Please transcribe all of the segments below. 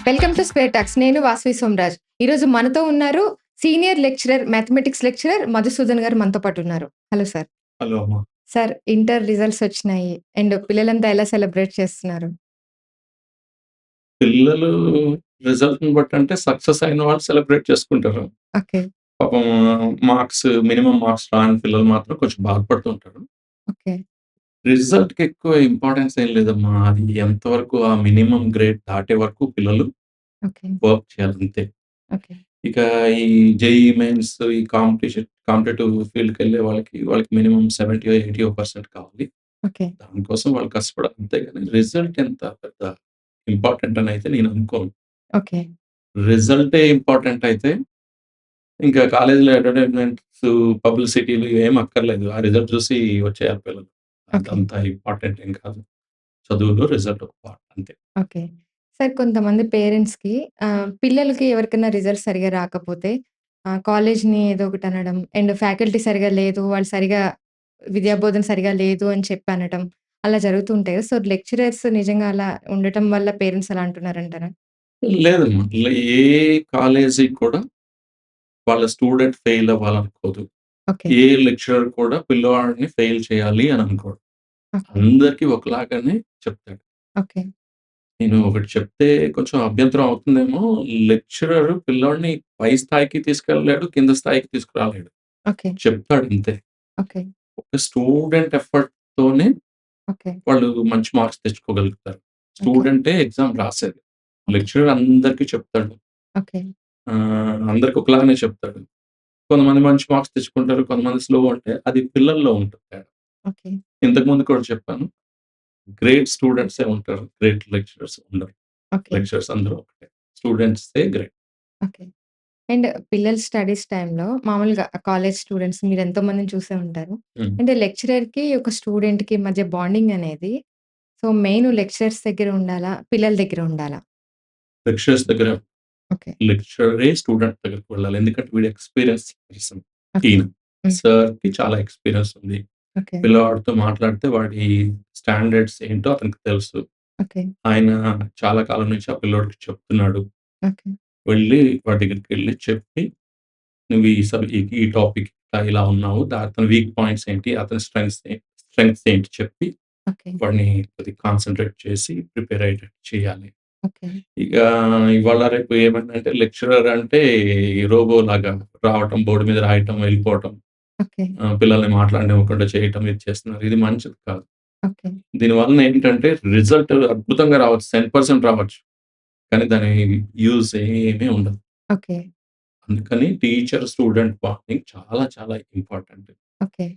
Welcome to square talks. నేను వాసవి సోమరాజ్. ఈరోజు మనతో ఉన్నారు senior lecturer, mathematics lecturer Madhusudan గారు మనతో పాటు ఉన్నారు. Hello sir. హలో అమ్మ. సార్, ఇంటర్ రిజల్ట్స్ వచ్చినాయి. అండ్ పిల్లలంతా ఎలా సెలబ్రేట్ చేస్తున్నారు? పిల్లలు రిజల్ట్‌ని బట్టంటే సక్సెస్ అయిన వాళ్ళు సెలబ్రేట్ చేసుకుంటారు. ఓకే. పాపం మినిమమ్ మార్క్స్ రాని పిల్లలు మాత్రం కొంచెం బాధపడుతూ ఉంటారు. ఓకే. రిజల్ట్‌కి ఎక్కువ ఇంపార్టెన్స్ ఏం లేదమ్మా. అది ఎంతవరకు ఆ మినిమమ్ గ్రేడ్ దాటే వరకు పిల్లలు ఓకే. వర్క్ చేయాలి అంతే. ఓకే. ఇక ఈ జేఈఈ మెయిన్స్ ఈ కాంపిటేటివ్ ఫీల్డ్‌కెళ్ళే వాళ్ళకి మినిమమ్ 70 80% కావాలి. ఓకే. దానికోసం వాళ్ళు కష్టపడాలి అంతే గాని రిజల్ట్ ఎంత పెద్ద ఇంపార్టెంట్ అని అయితే నేను అనుకోను. ఓకే. రిజల్టే ఇంపార్టెంట్ అయితే ఇంకా కాలేజ్‌లో అడ్వర్టైజ్‌మెంట్స్, పబ్లిసిటీలు ఇవేమి అక్కర్లేదు. ఆ రిజల్ట్ చూసి వచ్చేయాలి పిల్లలు. ఓకే. అదంత ఇంపార్టెంట్ ఏం కాదు. చదువులో రిజల్ట్ ఒక పార్ట్ అంతే. ఓకే. సార్, కొంతమంది పేరెంట్స్‌కి పిల్లలకి ఎవరికైనా రిజల్ట్స్ సరిగ్గా రాకపోతే కాలేజ్‌ని ఏదో ఒకటి అనడం, అండ్ ఫ్యాకల్టీ సరిగ్గా లేదు, వాళ్ళు సరిగ్గా విద్యాబోధన సరిగ్గా లేదు అని చెప్పి అనటం, అలా జరుగుతూ ఉంటాయి కదా! సో, లెక్చరర్స్ నిజంగా అలా ఉండటం వల్ల పేరెంట్స్ అలా అంటున్నారంటారా? లేదమ్మా. ఏ కాలేజీ కూడా వాళ్ళ స్టూడెంట్ ఫెయిల్ అవ్వాలనుకోదు. ఓకే. ఏ లెక్చరర్ కూడా పిల్లవాడిని ఫెయిల్ చేయాలి అని అనుకోడు. ఓకే. అందరికి ఒకలాగానే చెప్తాడు. ఓకే. నేను ఒకటి చెప్తే కొంచెం అభ్యంతరం అవుతుందేమో. లెక్చరర్ పిల్లోడిని పై స్థాయికి తీసుకెళ్ళలేడు, కింద స్థాయికి తీసుకురాలేడు. ఓకే. చెప్తాడు అంతే. ఓకే. ఒక స్టూడెంట్ ఎఫర్ట్‌తోనే ఓకే. వాళ్ళు మంచి మార్క్స్ తెచ్చుకోగలుగుతారు. ఓకే. స్టూడెంటే ఎగ్జామ్ రాసేది. ఓకే. లెక్చరర్ అందరికి చెప్తాడు. ఓకే. అందరికి ఒకలాగానే చెప్తాడు. కొంతమంది మంచి మార్క్స్ తెచ్చుకుంటారు. కొంతమంది స్లో అంటే అది పిల్లల్లో ఉంటుంది తేడా. ఓకే. ఇంతకుముందు కూడా చెప్పాను. గ్రేట్ స్టూడెంట్సే ఉంటారు. గ్రేట్ లెక్చరర్స్ ఉండరు. ఓకే. లెక్చరర్స్ అందరూ ఒకటే. స్టూడెంట్సే గ్రేట్. ఓకే. అండ్ పిల్లల స్టడీస్ టైమ్‌లో మామూలుగా కాలేజ్ స్టూడెంట్స్ మీరెంతో మందిని చూసే ఉంటారు. హ్మ్. అంటే లెక్చరర్‌కి, ఒక స్టూడెంట్‌కి మధ్య బాండింగ్ అనేది సో, మెయిన్ లెక్చరర్స్ దగ్గర ఉండాలా? పిల్లల దగ్గర ఉండాలా? లెక్చరర్స్ దగ్గర ఓకే. లెక్చరరే స్టూడెంట్ దగ్గరికి వెళ్ళాలి. ఎందుకంటే వీడు ఎక్స్‌పీరియన్స్ పర్సన్ ఓకే. ఈయన. హ్మ్. సార్‌కి చాలా ఎక్స్‌పీరియన్స్ ఉంది. ఓకే. పిల్లవాడితో మాట్లాడితే వాడి స్టాండర్డ్స్ ఏంటో అతనికి తెలుసు. ఓకే. ఆయన చాలా కాలం నుంచి ఆ పిల్లోడికి చెప్తున్నాడు. ఓకే. వెళ్లి వాడి దగ్గరికెళ్లి చెప్పి, "నువ్వు ఈ టాపిక్ ఇలా ఉన్నావు. అతని వీక్ పాయింట్స్ ఏంటి? అతని స్ట్రెంగ్త్స్ ఏంటి?" చెప్పి ఓకే. వాడిని కొద్దిగా కాన్సంట్రేట్ చేసి ప్రిపేర్ అయ్యేటట్టు చేయాలి. ఓకే. ఇక ఇవాళ రేపు ఏమైందంటే లెక్చరర్ అంటే రోబోలాగా రావటం, బోర్డ్ మీద రాయటం, వెళ్ళిపోవటం. ఓకే. పిల్లల్ని మాట్లాడనివ్వకుండా చేయటం ఇది చేస్తున్నారు. ఇది మంచిది కాదు. ఓకే. దీని వలన ఏంటంటే రిజల్ట్ అద్భుతంగా రావచ్చు. 10% రావచ్చు. కానీ దాని యూజ్ ఏమీ ఉండదు. ఓకే. అందుకని టీచర్ స్టూడెంట్ బాండింగ్ చాలా చాలా ఇంపార్టెంట్. ఓకే.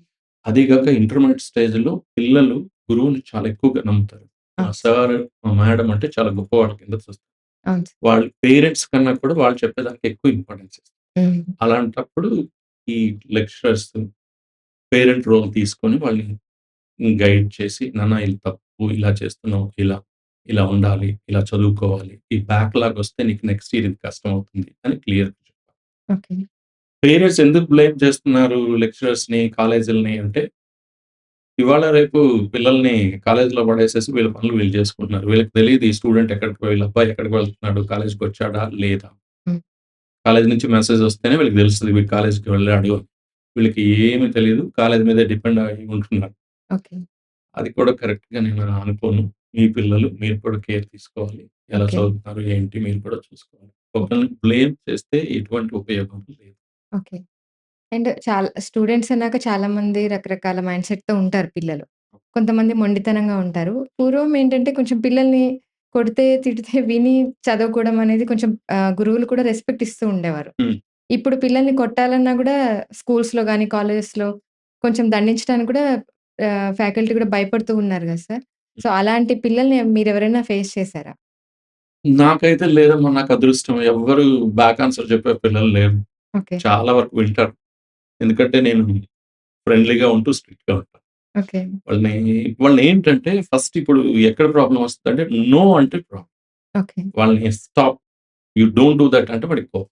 అది గాక ఇంటర్మీడియేట్ స్టేజ్‌లో పిల్లలు గురువుని చాలా ఎక్కువగా నమ్ముతారు. మా అవును సార్. సార్, మా మేడమ్ అంటే చాలా గొప్పవాళ్ళ కింద చూస్తారు. అవును సార్. వాళ్ళ పేరెంట్స్ కన్నా కూడా వాళ్ళు చెప్పేదానికి ఎక్కువ ఇంపార్టెన్స్ ఇస్తారు. హ్మ్. అలాంటప్పుడు ఈ లెక్చరర్స్ పేరెంట్ రోల్ తీసుకొని వాళ్ళని గైడ్ చేసి, "నాన్న ఇది తప్పు, ఇలా చేస్తున్నావు, ఇలా ఉండాలి, ఇలా చదువుకోవాలి. ఈ బ్యాక్‌లాగ్ వస్తే నీకు నెక్స్ట్ ఇయర్ ఇది కష్టమవుతుంది" అని క్లియర్‌గా చెప్పాలి. ఓకే. పేరెంట్స్ ఎందుకు బ్లేమ్ చేస్తున్నారు లెక్చరర్స్‌ని, కాలేజీలని అంటే, ఇవాళ రేపు పిల్లల్ని కాలేజీలో పడేసేసి వీళ్ళ పనులు వీళ్ళు చేసుకుంటున్నారు. వీళ్ళకి తెలీదు ఈ స్టూడెంట్ వీళ్ళ అబ్బాయి ఎక్కడికి వెళ్తున్నాడు, కాలేజ్‌కొచ్చాడా లేదా? హ్మ్. కాలేజీ నుంచి మెసేజ్ వస్తేనే వీళ్ళకి తెలుస్తది వీడు కాలేజ్‌కి వెళ్ళాడు అని. వీళ్ళకి ఏమి తెలీదు. కాలేజీ మీదే డిపెండ్ అయ్యి ఉంటున్నారు. ఓకే. అది కూడా కరెక్ట్‌గా నేను అనుకోను. మీ పిల్లలు మీరు కూడా కేర్ తీసుకోవాలి. ఎలా ఓకే. చదువుతున్నారు, ఏంటి మీరు కూడా చూసుకోవాలి. ఓకే. ఒకళ్ళని బ్లేమ్ చేస్తే ఎటువంటి ఉపయోగం లేదు. ఓకే. అండ్ చాలా స్టూడెంట్స్ అన్నాక చాలామంది రకరకాల మైండ్‌సెట్‌తో ఉంటారు పిల్లలు. కొంతమంది మొండితనంగా ఉంటారు. పూర్వం ఏంటంటే కొంచెం పిల్లల్ని కొడితే, తిడితే విని చదువుకోవడం అనేది కొంచెం గురువులు కూడా రెస్పెక్ట్ ఇస్తూ ఉండేవారు. హ్మ్. ఇప్పుడు పిల్లల్ని కొట్టాలన్నా గూడా స్కూల్స్‌లో గాని, కాలేజెస్‌లో కొంచెం దండించడానికి కూడా ఫ్యాకల్టీ కూడా భయపడుతూ ఉన్నారు గదా సార్! సో, అలాంటి పిల్లల్ని మీరెవరైనా ఫేస్ చేసారా? నాకైతే లేదమ్మా. నాకు అదృష్టం. ఎవ్వరు బ్యాక్ ఆన్సర్ చెప్పే పిల్లలు లేరు. ఓకే. చాలా వరకు వింటారు. ఎందుకంటే నేను ఫ్రెండ్లీగా ఉంటూ స్ట్రిక్ట్‌గా ఉంటాను. ఓకే. వాళ్ళనేంటంటే ఫస్ట్ ఇప్పుడు ఎక్కడ ప్రాబ్లమ్ వస్తదంటే నో అంటే ప్రాబ్లమ్. ఓకే. వాళ్ళని stop. You don't do that అంటే వాడికి కోపం.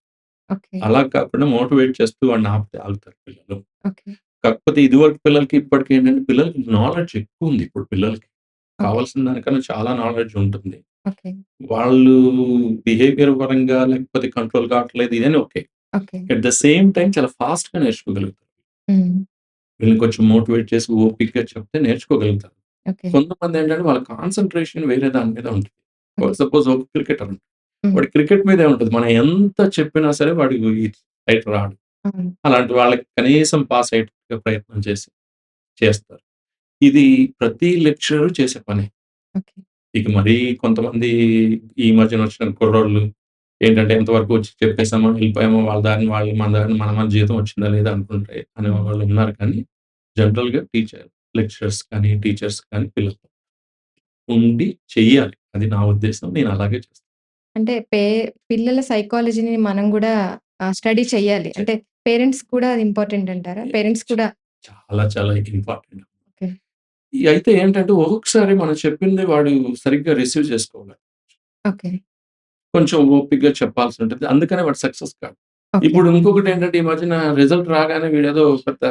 ఓకే. అలా కాకుండా మోటివేట్ చేస్తూ వాడిని ఆపితే ఆగుతారు పిల్లలు. ఓకే. కాకపోతే ఇదివరకు పిల్లలకి ఇప్పటికి ఏంటంటే పిల్లలకి నాలెడ్జ్ ఎక్కువుంది ఇప్పుడు పిల్లలకి. ఓకే. కావాల్సిన దానికన్నా చాలా నాలెడ్జ్ ఉంటుంది. ఓకే. వాళ్ళు బిహేవియర్ పరంగా లేకపోతే కంట్రోల్ కావట్లేదు ఇదని okay. Okay. At the same time చాలా ఫాస్ట్‌గా నేర్చుకోగలుగుతారు. హ్మ్. వీళ్ళని కొంచెం మోటివేట్ చేసి ఓపికగా చెప్తే నేర్చుకోగలుగుతారు. ఓకే. కొంతమందేంటంటే వాళ్ళ కాన్సంట్రేషన్ వేరే దాని మీద ఉంటది. ఓకే. సపోజ్ ఒక క్రికెటర్ ఉన్నాడు. హ్మ్. వాడు క్రికెట్ మీదే ఉంటది. మనం ఎంత చెప్పినా సరే వాడికి రైట్ రాడు. అవును. అలాంటి వాళ్ళకి కనీసం పాస్ అయ్యేటట్టుగా ప్రయత్నం చేస్తారు. ఇది ప్రతి లెక్చరర్ చేసే పనే. ఓకే. ఇక మరీ కొంతమంది ఈ మధ్యన వచ్చిన కుర్రోళ్ళు ఏంటంటే ఎంతవరకు వచ్చి చెప్పేసామా, వెళ్ళిపోయామా వాళ్ళ దారిన వాళ్ళు, మన దారిన మన జీతం వచ్చిందా లేదా అనుకుంటే హ్మ్. అనేవాళ్ళు ఉన్నారు కానీ, జనరల్‌గా లెక్చరర్స్ కానీ, టీచర్స్ కానీ పిల్లలతో ఉండి చెయ్యాలి. అది నా ఉద్దేశం. నేను అలాగే చేస్తాను. అంటే పిల్లల సైకాలజీని మనం గూడా స్టడీ చెయ్యాలి. చె అంటే పేరెంట్స్ కూడా అది ఇంపార్టెంట్ అంటారా? పేరెంట్స్ చ కూడా చాలా చాలా ఇంపార్టెంట్. ఓకే. అయితే ఏంటంటే ఒక్కొక్కసారి మనం చెప్పింది వాడు సరిగ్గా రిసీవ్ చేసుకోలేడు. ఓకే. కొంచెం ఓపికగా చెప్పాల్సి ఉంటది. అందుకనే వాడు సక్సెస్ కాడు. ఓకే. ఇప్పుడు ఇంకొకటేంటంటే ఈ మధ్యన రిజల్ట్ రాగానే వీడేదో పెద్ద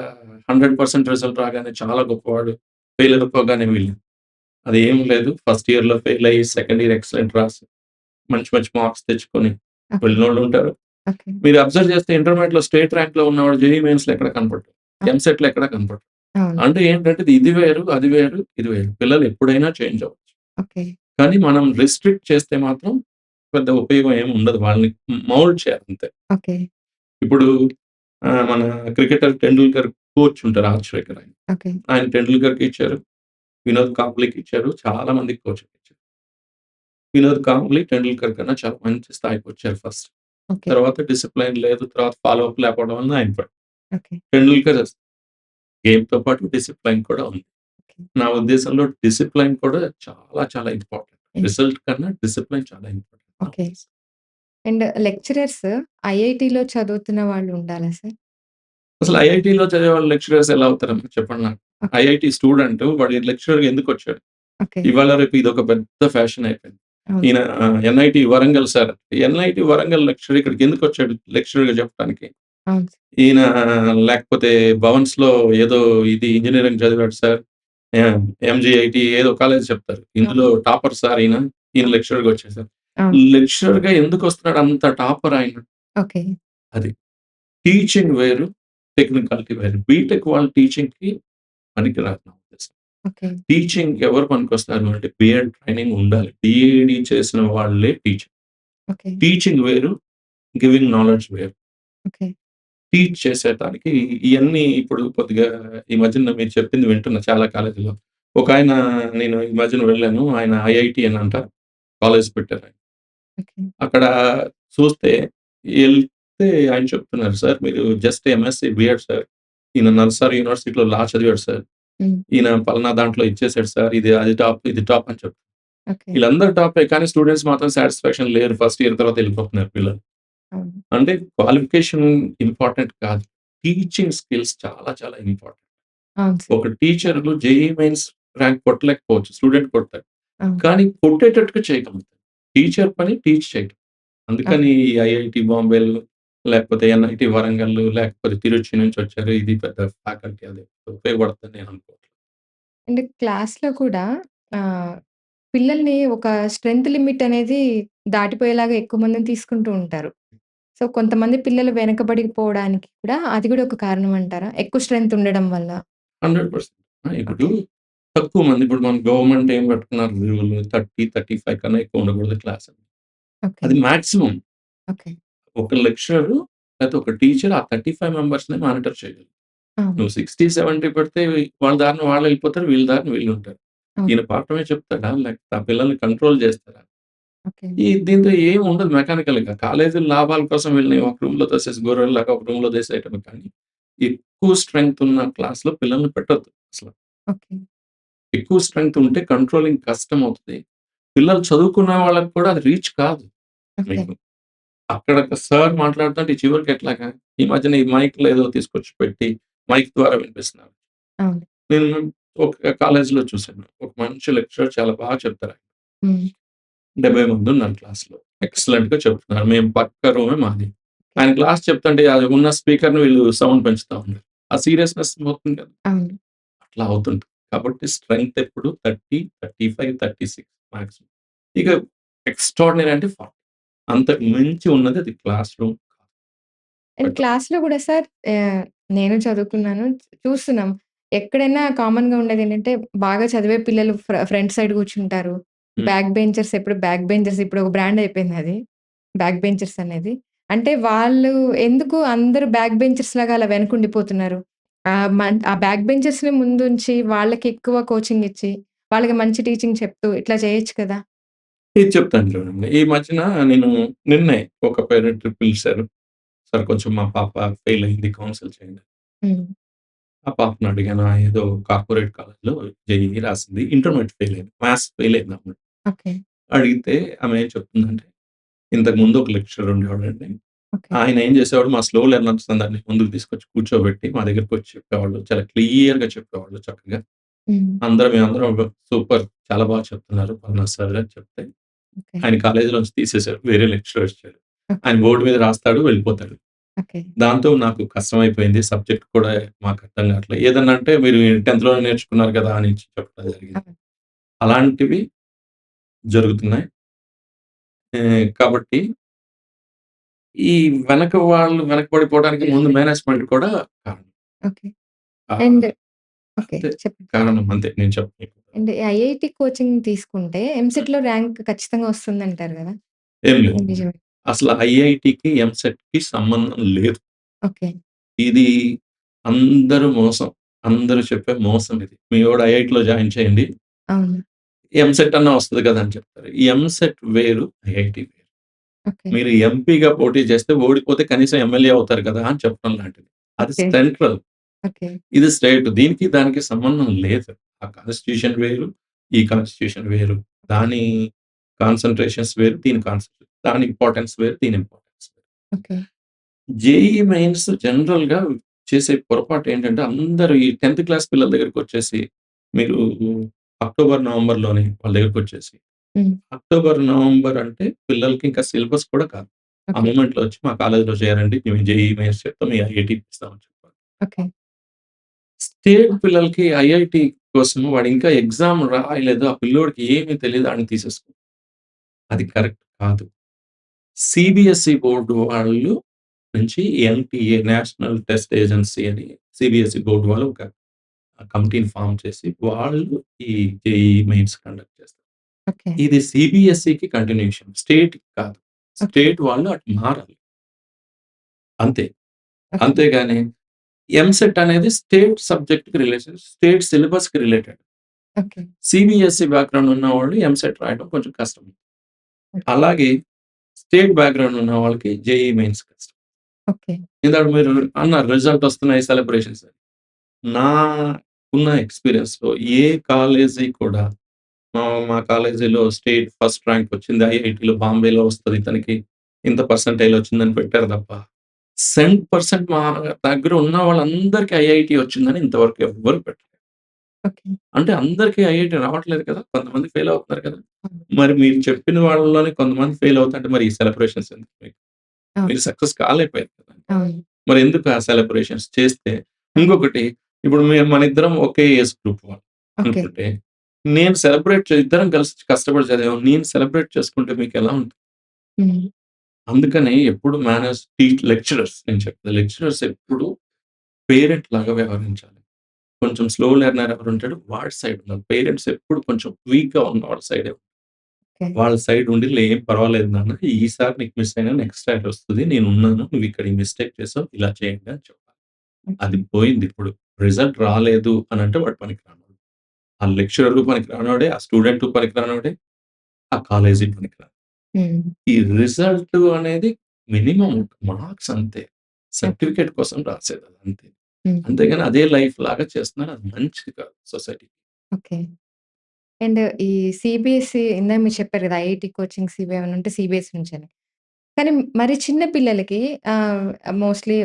100% రిజల్ట్ రాగానే చాలా గొప్పవాడు. ఫెయిల్ అయిపోగానే వీళ్ళు. అదేం లేదు. ఫస్ట్ ఇయర్‌లో ఫెయిల్ అయ్యి సెకండ్ ఇయర్ ఎక్సలెంట్ రాసి మంచి మంచి మార్క్స్ తెచ్చుకొని ఓకే. వెళ్ళినోళ్ళుంటారు. ఓకే. మీరు అబ్జర్వ్ చేస్తే ఇంటర్మీడియేట్‌లో స్టేట్ ర్యాంక్‌లో ఉన్నవాడు జేఈఈ మెయిన్స్‌లో ఎక్కడ కనపడడు. ఓకే. ఎంసెట్‌లో ఎక్కడ కనపడడు. అవును. అంటే ఏంటంటే ఇది వేరు, అది వేరు, ఇది వేరు. పిల్లలు ఎప్పుడైనా చేంజ్ అవ్వచ్చు. ఓకే. కానీ మనం రిస్ట్రిక్ట్ చేస్తే మాత్రం పెద్ద ఉపయోగం ఏమి ఉండదు. వాళ్ళని మౌల్డ్ చేయాలంతే. ఓకే. ఇప్పుడు మన క్రికెటర్ 'టెండూల్కర్' కోచ్ ఉంటారు 'ఆర్చరేకర్' ఆయన. ఓకే. ఆయన 'టెండూల్కర్‌కి' ఇచ్చారు. 'వినోద్ కాంబ్లీకి' ఇచ్చారు. చాలా మందికి కోచింగ్ ఇచ్చారు. 'వినోద్ కాంబ్లీ' 'టెండూల్కర్' కన్నా చాలా మంచి స్థాయికొచ్చారు ఫస్ట్. ఓకే. తర్వాత డిసిప్లైన్ లేదు. తర్వాత ఫాలో అప్ లేకపోవడం వలన ఆయన పడ్డాడు. ఓకే. 'టెండూల్కర్' గేమ్‌తో పాటు డిసిప్లైన్ కూడా ఉంది. ఓకే. నా ఉద్దేశంలో డిసిప్లైన్ కూడా చాలా చాలా ఇంపార్టెంట్. హ్మ్. రిజల్ట్ కన్నా డిసిప్లైన్ చాలా ఇంపార్టెంట్ నా ఓకే. ఉద్దేశం. అండ్ లెక్చరర్స్ ఐఐటీలో చదువుతున్న వాళ్ళు ఉండాలా సార్? అసలు ఐఐటీలో చదివే వాళ్ళు లెక్చరర్స్ ఎలా అవుతారమ్మా చెప్పండి నాకు? ఓకే. ఐఐటీ స్టూడెంట్ వాడు లెక్చరర్‌గా ఎందుకొచ్చాడు? ఓకే. ఇవాళ రేపు ఇదొక పెద్ద ఫ్యాషన్ అయిపోయింది. అవును. ఈయన NIT Warangal sir. NIT Warangal lecturer ఇక్కడికెందుకొచ్చాడు లెక్చరర్‌గా చెప్పడానికి? అవును. ఈయన లేకపోతే భవన్స్‌లో ఏదో ఇది ఇంజినీరింగ్ చదివాడు సార్. యాహ్! ఎంజీఐటీ ఏదో కాలేజ్ చెప్తారు. ఇందులో అవును. టాపర్ సార్ ఈయన. ఈయన అవును. లెక్చరర్‌గా వచ్చేసారు. అవును. లెక్చరర్‌గా ఎందుకొస్తున్నాడు అంత టాపర్ ఆయన? ఓకే. అది. టీచింగ్ వేరు, టెక్నికాలిటీ వేరు. బీటెక్ వాళ్ళు టీచింగ్‌కి పనికిరారు నా ఉద్దేశం. ఓకే. టీచింగ్‌కి ఎవరు పనికొస్తారు అంటే బీఎడ్ ట్రైనింగ్ ఉండాలి. బీఈడీ చేసిన వాళ్ళే టీచర్. ఓకే. టీచింగ్ వేరు, గివింగ్ నాలెడ్జ్ వేరు. ఓకే. టీచ్ చేసేటానికి ఇయన్నీ ఇప్పుడు కొద్దిగా ఈ మధ్యన మీరు చెప్పింది వింటున్నా చాలా కాలేజీలో. ఒకాయన నేను ఈ మధ్యన వెళ్ళాను. ఆయన ఐఐటీ అనంట కాలేజ్ పెట్టారాయన. ఓకే. అక్కడ చూస్తే ఎళ్తే ఆయన చెప్తున్నారు, "సార్ మీరు జస్ట్ ఎంఎస్సీ బీఎడ్ సార్. ఈయన నల్సార్ యూనివర్సిటీలో లా చదివాడు సార్. హ్మ్. ఈయన పలానా దాంట్లో ఇచ్చేసాడు సార్. ఇది అది టాప్, ఇది టాప్" అని చెప్తారు. ఓకే. వీళ్ళందరూ టాపే కానీ స్టూడెంట్స్ మాత్రం సాటిస్ఫాక్షన్ లేరు. ఫస్ట్ ఇయర్ తర్వాత ఎళ్ళిపోతున్నారు పిల్లలు. అవును. అంటే క్వాలిఫికేషన్ ఇంపార్టెంట్ కాదు. టీచింగ్ స్కిల్స్ చాలా చాలా ఇంపార్టెంట్. అవును సార్. ఒక టీచర్‌లు జేఈఈ మెయిన్స్ ర్యాంక్ కొట్టలేకపోవచ్చు. స్టూడెంట్ కొడతాడు. అవును. కానీ కొట్టేటట్టుగా చేయగలుగుతాడు. టీచర్ పని టీచ్ చేయడం. అందుకని అవును. ఈ ఐఐటీ బాంబేలు, లేకపోతే ఎన్ఐటీ వరంగల్లు, లేకపోతే తిరుచి నుంచి వచ్చారు. ఇది పెద్ద ఫ్యాకల్టీ అది ఉపయోగపడుతుందని నేను అనుకోవట్లేదు. అండ్ క్లాస్‌లో కూడా ఆహ్, పిల్లల్ని ఒక స్ట్రెంత్ లిమిట్ అనేది దాటిపోయేలాగా ఎక్కువ మందిని తీసుకుంటూ ఉంటారు. సో, కొంతమంది పిల్లలు వెనకబడిపోవడానికి కూడా అది కూడా ఒక కారణం అంటారా? ఎక్కువ స్ట్రెంత్ ఉండడం వల్ల? 100% ఇప్పుడు ఓకే. తక్కువ మంది ఇప్పుడు మన గవర్నమెంట్ ఏం పెట్టుకున్నారు రూల్ 30, 35 కన్నా ఎక్కువ ఉండకూడదు క్లాస్ అని. ఓకే. అది మాక్సిమం. ఓకే. ఒక లెక్చరరు లేకపోతే ఒక టీచర్ ఆ 35 మెంబర్స్‌ని మానిటర్ చేయగలరు. అవును. నువ్వు 60, 70 పెడితే వాళ్ళ దారిన వాళ్ళెళ్ళిపోతారు. వీళ్ళ దారిన వీళ్ళుంటారు. అవును. ఈయన పాఠమే చెప్తాడా? లేకపోతే ఆ పిల్లల్ని కంట్రోల్ చేస్తారా? ఓకే. దీంతో ఏమి ఉండదు మెకానికల్‌గా. కాలేజీల లాభాల కోసం వీళ్ళని ఒక రూమ్‌లో తోసేసి గొర్రెల్లాగా ఒక రూమ్‌లో తోసేయటమే కానీ, ఎక్కువ స్ట్రెంగ్త్ ఉన్న క్లాస్‌లో పిల్లల్ని పెట్టొద్దు అసల. ఓకే. ఎక్కువ స్ట్రెంగ్త్ ఉంటే కంట్రోలింగ్ కష్టమవుతది. పిల్లలు చదువుకున్న వాళ్ళకి కూడా అది రీచ్ కాదు ఓకే. మీకు. అక్కడ సార్ మాట్లాడుతుంటే చివరికి ఎట్లాగా? ఈ మధ్యన ఈ మైక్‌లో ఏదో తీసుకొచ్చి పెట్టి మైక్ ద్వారా వినిపిస్తున్నారు. అవును. నేను ఒక కాలేజ్‌లో చూసాను. ఒక మంచి లెక్చరర్ చాలా బాగా చెప్తారు. హ్మ్. 70 మందున్నారు క్లాస్‌లో. ఓకే. ఎక్సలెంట్‌గా చెప్తున్నారు. మేము పక్క రూమే మాది. ఓకే. ఆయన క్లాస్ చెప్తుంటే అది ఉన్న స్పీకర్‌ని వీళ్ళు సౌండ్ పెంచుతా ఉన్నారు. ఆ సీరియస్‌నెస్ పోతుంది కదా! అవును. అట్లా అవుతుంటది. కాబట్టి స్ట్రెంగ్త్ ఎప్పుడు 30, 35, 36 మాక్సిమం. ఇక ఎక్స్‌ట్రార్డినరీ అంటే 40. అంతకు మించి ఉన్నది అది క్లాస్ రూమ్. అండ్ బట్ క్లాస్‌లో గూడా సార్ నేను చదువుకున్నాను. చూస్తున్నాం. ఎక్కడైనా కామన్‌గా ఉండేదేంటంటే, బాగా చదివే పిల్లలు ఫ్రంట్ సైడ్ కూర్చుంటారు. హ్మ్. బ్యాక్ బెంచర్స్ ఎప్పుడు బ్యాక్ బెంచర్స్ ఇప్పుడు ఒక బ్రాండ్ అయిపోయిందది. బ్యాక్ బెంచర్స్ అనేది. అంటే వాళ్ళు ఎందుకు అందరూ బ్యాక్ బెంచర్స్ లాగా అలా వెనకుండిపోతున్నారు? ఆ బ్యాక్ బెంచర్స్‌ని ముందుంచి వాళ్ళకి ఎక్కువ కోచింగ్ ఇచ్చి, వాళ్ళకి మంచి టీచింగ్ చెప్తూ ఇట్లా చేయొచ్చు కదా! ఇది చెప్తాను చూడండి. ఈ మధ్యన నేను నిన్నే ఒక పేరెంట్ పిలిసారు. సార్ కొంచెం మా పాప ఫెయిల్ అయింది. కౌన్సెల్ చేయండి. హ్మ్. ఆ పాపని అడిగాను. ఏదో కార్పొరేట్ కాలేజ్‌లో జేఈఈ రాసింది. ఇంటర్మీడియేట్ ఫెయిల్ అయింది. మ్యాథ్స్ ఫెయిల్ అయిందన్నమాట. ఓకే. అడిగితే ఆమె ఏం చెప్తుందంటే, ఇంతకుముందు ఒక లెక్చరర్ ఉండేవాడండి. ఓకే. ఆయన ఏం చేసేవాడు మా స్లో లెర్నర్స్ అందరిని ముందుకు తీసుకొచ్చి కూర్చోబెట్టి మా దగ్గరికొచ్చి చెప్పేవాళ్ళు. చాలా క్లియర్‌గా చెప్పేవాళ్ళు చక్కగా. హ్మ్. మేమందరం సూపర్ చాలా బాగా చెప్తున్నారు పలానా సార్ అని చెప్తే, ఓకే. ఆయన కాలేజీలోంచి తీసేసారు. వేరే లెక్చరర్ వచ్చాడు. ఓకే. ఆయన బోర్డ్ మీద రాస్తాడు వెళ్ళిపోతాడు. ఓకే. దాంతో నాకు కష్టమైపోయింది. సబ్జెక్ట్ కూడా మాకు అర్థం కావట్లేదు. ఏదన్నా అంటే మీరు 10థ్‌లోనే నేర్చుకున్నారు కదా! అని చెప్పడం జరిగింది. అవును. అలాంటివి జరుగుతున్నాయి. కాబట్టి ఈ వెనకబడిపోవడానికి ముందు మేనేజ్‌మెంట్ కూడా కారణం. ఓకే. అండ్ ఆహ్, ఓకే. అంతే చెప్పండి. కారణం అంతే నేను చెప్పను. అండ్ ఐఐటీ కోచింగ్ తీసుకుంటే ఎంసెట్‌లో ర్యాంక్ ఖచ్చితంగా వస్తుందంటారు గదా! ఏం లేదు. ఇది నిజమే. అసలు ఐఐటీకి, ఎంసెట్‌కి సంబంధం లేదు. ఓకే. ఇది అందరూ మోసం. అందరూ చెప్పే మోసం ఇది. మీ వోడు ఐఐటీలో జాయిన్ చేయండి. అవును. ఎంసెట్ అన్నా వస్తది కదా! అని చెప్తారు. ఈ ఎంసెట్ వేరు, ఐఐటీ వేరు. ఓకే. మీరు ఎంపీగా పోటీ చేస్తే ఓడిపోతే కనీసం ఎమ్మెల్యే అవుతారు కదా! అని చెప్పడం లాంటిది. అది ఓకే. సెంట్రల్. ఓకే. ఇది స్టేట్. దీనికి దానికి సంబంధం లేదు. ఆ కాన్స్టిట్యూషన్ వేరు, ఈ కాన్స్టిట్యూషన్ వేరు. ఓకే. దాని కాన్సంట్రేషన్స్ వేరు, దాని ఇంపార్టెన్స్ వేరు, దీని ఇంపార్టెన్స్ వేరు. ఓకే. జేఈఈ మెయిన్స్ జనరల్‌గా చేసే పొరపాటేంటంటే, అందరూ ఈ 10థ్ క్లాస్ పిల్లల దగ్గరికొచ్చేసి, మీరు అక్టోబర్, నవంబర్‌లోని వాళ్ళ దగ్గరికొచ్చేసి, హ్మ్. అక్టోబర్, నవంబర్ అంటే పిల్లలకి ఇంకా సిలబస్ కూడా కాదు. ఆ ఓకే. మూమెంట్‌లో వచ్చి మా కాలేజ్‌లో చేరండి. మేము జేఈఈ మెయిన్స్ చెప్తాం. మీ ఐఐటీ ఇప్పిస్తామని చెప్పారు. ఓకే. స్టేట్ పిల్లలకి ఐఐటీ కోసం వాడు ఇంకా ఎగ్జామ్ రాయలేదు. ఆ పిల్లోడికి ఏమి తెలీదు ఆడిని తీసేసుకో. అది కరెక్ట్ కాదు. సీబీఎస్‌ఈ బోర్డ్ వాళ్ళు నుంచి ఎన్‌టీఏ నేషనల్ టెస్ట్ ఏజెన్సీ అని సీబీఎస్‌ఈ బోర్డ్ వాళ్ళు ఒక కమిటీని ఫార్మ్ చేసి వాళ్ళు ఈ జేఈఈ మెయిన్స్ కండక్ట్ చేస్తారు. ఓకే. ఇది సీబీఎస్‌ఈకి కంటిన్యూషన్. స్టేట్‌కి కాదు. ఓకే. స్టేట్ వాళ్ళు అటు మారాలి. అంతే. ఓకే. అంతేగాని ఎంసెట్ అనేది స్టేట్ సబ్జెక్ట్‌కి స్టేట్ సిలబస్‌కి రిలేటెడ్. ఓకే. సీబీఎస్‌ఈ బ్యాక్‌గ్రౌండ్ ఉన్నవాళ్ళు ఎంసెట్ రాయడం కొంచెం కష్టం. ఓకే. అలాగే స్టేట్ బ్యాక్‌గ్రౌండ్ ఉన్న వాళ్ళకి జేఈఈ మెయిన్స్ కష్టం. ఓకే. ఇందాక మీరు అన్నారు రిజల్ట్ వస్తున్నాయి సెలబ్రేషన్స్ అని. నాకున్న ఎక్స్‌పీరియన్స్‌లో ఏ కాలేజీ కూడా మా కాలేజీలో స్టేట్ ఫస్ట్ ర్యాంక్ వచ్చింది. ఐఐటీలో బాంబేలో వస్తది ఇతనికి. ఇంత పర్సెంటైల్ వచ్చిందని పెట్టారు తప్ప, సెంట్ పర్సెంట్ మా దగ్గర ఉన్న వాళ్ళందరికీ ఐఐటీ వచ్చిందని ఇంతవరకు ఎవ్వరు పెట్టలేదు. ఓకే. అంటే అందరికీ ఐఐటీ రావట్లేదు కదా! కొంతమంది ఫెయిల్ అవుతున్నారు కదా! అవును. మరి మీరు చెప్పిన వాళ్ళలోనే కొంతమంది ఫెయిల్ అవుతుంటే మరి ఈ సెలబ్రేషన్స్ ఎందుకు మీకు? అవును. మీరు సక్సెస్ కాలేకపోయారు కదా! అవును. మరెందుకు ఆ సెలబ్రేషన్స్ చేస్తే అవును. ఇంకొకటి ఇప్పుడు మనిద్దరం ఒకే ఏజ్ గ్రూప్ వాళ్ళు ఓకే. అనుకుంటే, నేను సెలబ్రేట్ ఇద్దరం కలిసి కష్టపడి చదివాం. నేను సెలబ్రేట్ చేసుకుంటే మీకెలా ఉంటుంది? హ్మ్. అందుకని ఎప్పుడు లెక్చరర్స్ నేను చెప్పేది లెక్చరర్స్ ఎప్పుడు పేరెంట్ లాగా వ్యవహరించాలి. కొంచెం స్లో లెర్నర్ ఎవరుంటాడో వాడి సైడ్ ఉండాలి. పేరెంట్స్ ఎప్పుడు కొంచెం వీక్‌గా ఉన్నవాడి సైడే ఓకే. వాళ్ళ సైడ్ ఉండి ఏం పర్వాలేదు నాన్న ఈసారి నీకు మిస్ అయినా నెక్స్ట్ టైమ్ వస్తది. నేనున్నాను. నువ్వు ఇక్కడ ఈ మిస్టేక్ చేసావు. ఇలా చేయండి అని చెప్పాలి. ఓకే. అది పోయింది ఇప్పుడు. రిజల్ట్ రాలేదు అనంటే వాడు పనికిరానోడు. ఆ లెక్చరరు పనికిరానోడే, ఆ స్టూడెంటు పనికిరానోడే, ఆ కాలేజీ పనికిరాదు. హ్మ్. ఈ రిజల్ట్ అనేది మినిమమ్ మార్క్స్ అంతే. ఓకే. సర్టిఫికేట్ కోసం రాసేది అదంతే. హ్మ్. అంతేగాని అదే లైఫ్ లాగా చేస్తున్నారు. అది మంచిది కాదు సొసైటీకి. ఓకే. అండ్ ఈ సీబీఎస్‌ఈ ఇందాక మీరు చెప్పారు కదా! ఐఐటీ కోచింగ్స్ ఇవేమైనా ఉంటే సీబీఎస్‌ఈ నుంచని. కానీ మరి చిన్న పిల్లలకి ఆహ్, mostly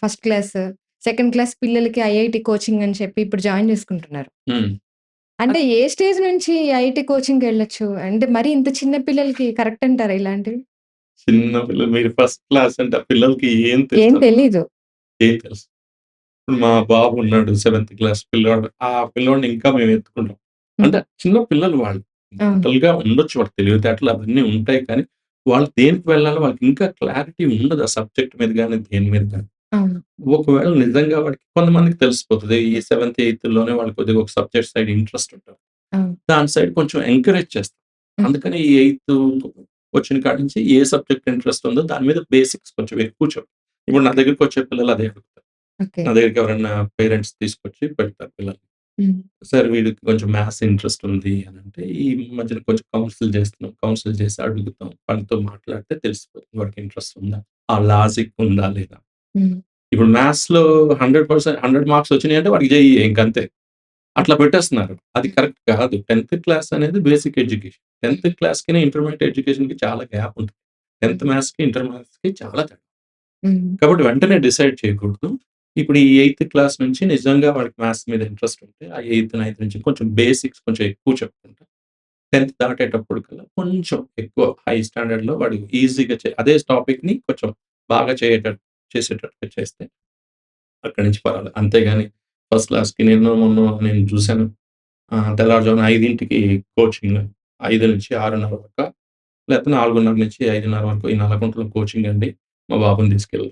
first class, second class పిల్లలకి ఐఐటీ కోచింగ్ అని చెప్పి ఇప్పుడు జాయిన్ చేసుకుంటున్నారు. హ్మ్. అంటే అది ఏ స్టేజ్ నుంచి ఐఐటీ కోచింగ్‌కెళ్ళొచ్చు? అంటే మరి ఇంత చిన్న పిల్లలకి కరెక్ట్ అంటారా ఇలాంటివి? చిన్న పిల్లలు మీరు ఫస్ట్ క్లాస్ అంటే ఆ పిల్లలకి ఏం ఏం తెలుససలు? తెలీదు. ఏం తెలుసు? ఇప్పుడు మా బాబు ఉన్నాడు సెవెంత్ క్లాస్ పిల్లోడు. ఆ పిల్లోడిని ఇంకా మేము ఎత్తుకుంటాం. హ్మ్. అంటే చిన్న పిల్లలు వాళ్ళు. అవును. మెంటల్‌గా ఉండొచ్చు. వాళ్ళకి తెలివితేటలు అవన్నీ ఉంటాయి. కానీ, వాళ్ళు దేనికి వెళ్ళాలో వాళ్ళకి ఇంకా క్లారిటీ ఉండదు. ఆ సబ్జెక్ట్ మీద గాని, దేని మీద గాని. అవును. ఒకవేళ నిజంగా వాడికి కొంతమందికి తెలిసిపోతది. ఈ సెవెంత్, ఎయిత్‌లోనే వాళ్ళకి కొద్దిగా ఒక సబ్జెక్ట్ సైడ్ ఇంట్రెస్ట్ ఉంటది. అవును. దాని సైడ్ కొంచెం ఎంకరేజ్ చేస్తాం. హ్మ్. అందుకని ఈ ఎయిత్ వచ్చిన కాడి నుంచి ఏ సబ్జెక్ట్ ఇంట్రెస్ట్ ఉందో దాని మీద బేసిక్స్ కొంచెం ఎక్కువ ఇప్పుడు నా దగ్గరికొచ్చే పిల్లలు అదే అడుగుతారు. ఓకే. నా దగ్గరికి ఎవరైనా పేరెంట్స్ తీసుకొచ్చి పెడతారు పిల్లల్ని. హ్మ్. సార్ వీడికి కొంచెం మ్యాథ్స్ ఇంట్రెస్ట్ ఉంది అనంటే, ఈ మధ్యన కొంచెం కౌన్సిల్ చేస్తున్నాం. కౌన్సిల్ చేసి అడుగుతాం. వాళ్ళతో మాట్లాడితే తెలిసిపోతుంది వాడికి ఇంట్రెస్ట్ ఉందా? ఆ లాజిక్ ఉందా లేదా? హ్మ్. ఇప్పుడు మ్యాథ్స్‌లో 100% 100 మార్క్స్ వచ్చినాయంటే వాడికి జేఈఏ ఇంకంతే. అట్లా పెట్టేస్తున్నారు. అది హ్మ్. కరెక్ట్ కాదు. 10థ్ క్లాస్ అనేది బేసిక్ ఎడ్యుకేషన్. హ్మ్. 10థ్ క్లాస్‌కిని ఇంటర్మీడియేట్ ఎడ్యుకేషన్‌కి చాలా గ్యాప్ ఉంటది. హ్మ్. 10థ్ మ్యాథ్స్‌కి, ఇంటర్ మ్యాథ్స్‌కి చాలా తేడా. హ్మ్. కాబట్టి వెంటనే డిసైడ్ చేయకూడదు. ఇప్పుడు ఈ 8థ్ క్లాస్ నుంచి నిజంగా వాడికి మ్యాథ్స్ మీద ఇంట్రెస్ట్ ఉంటే, ఆ 8థ్, 9థ్ నుంచి కొంచెం బేసిక్స్ కొంచెం ఎక్కువ చెప్పుకుంటా. 10థ్ దాటేటప్పటికల్లా కొంచెం ఎక్కువ హై స్టాండర్డ్‌లో వాడు ఈజీగా అదే టాపిక్‌ని కొంచెం బాగా చేసేటట్టుగా చేస్తే అక్కడి నుంచి పర్వాలేదు. అంతేగాని ఫస్ట్ క్లాస్‌కి నేను చూసాను. తెల్లారుజామున 5కి కోచింగ్. 5-6:30 వరకా లేకపోతే 4:30-5:30 వరకు ఈ నల్లకుంటలో కోచింగ్ అండి. మా బాబుని తీసుకెళ్ళి.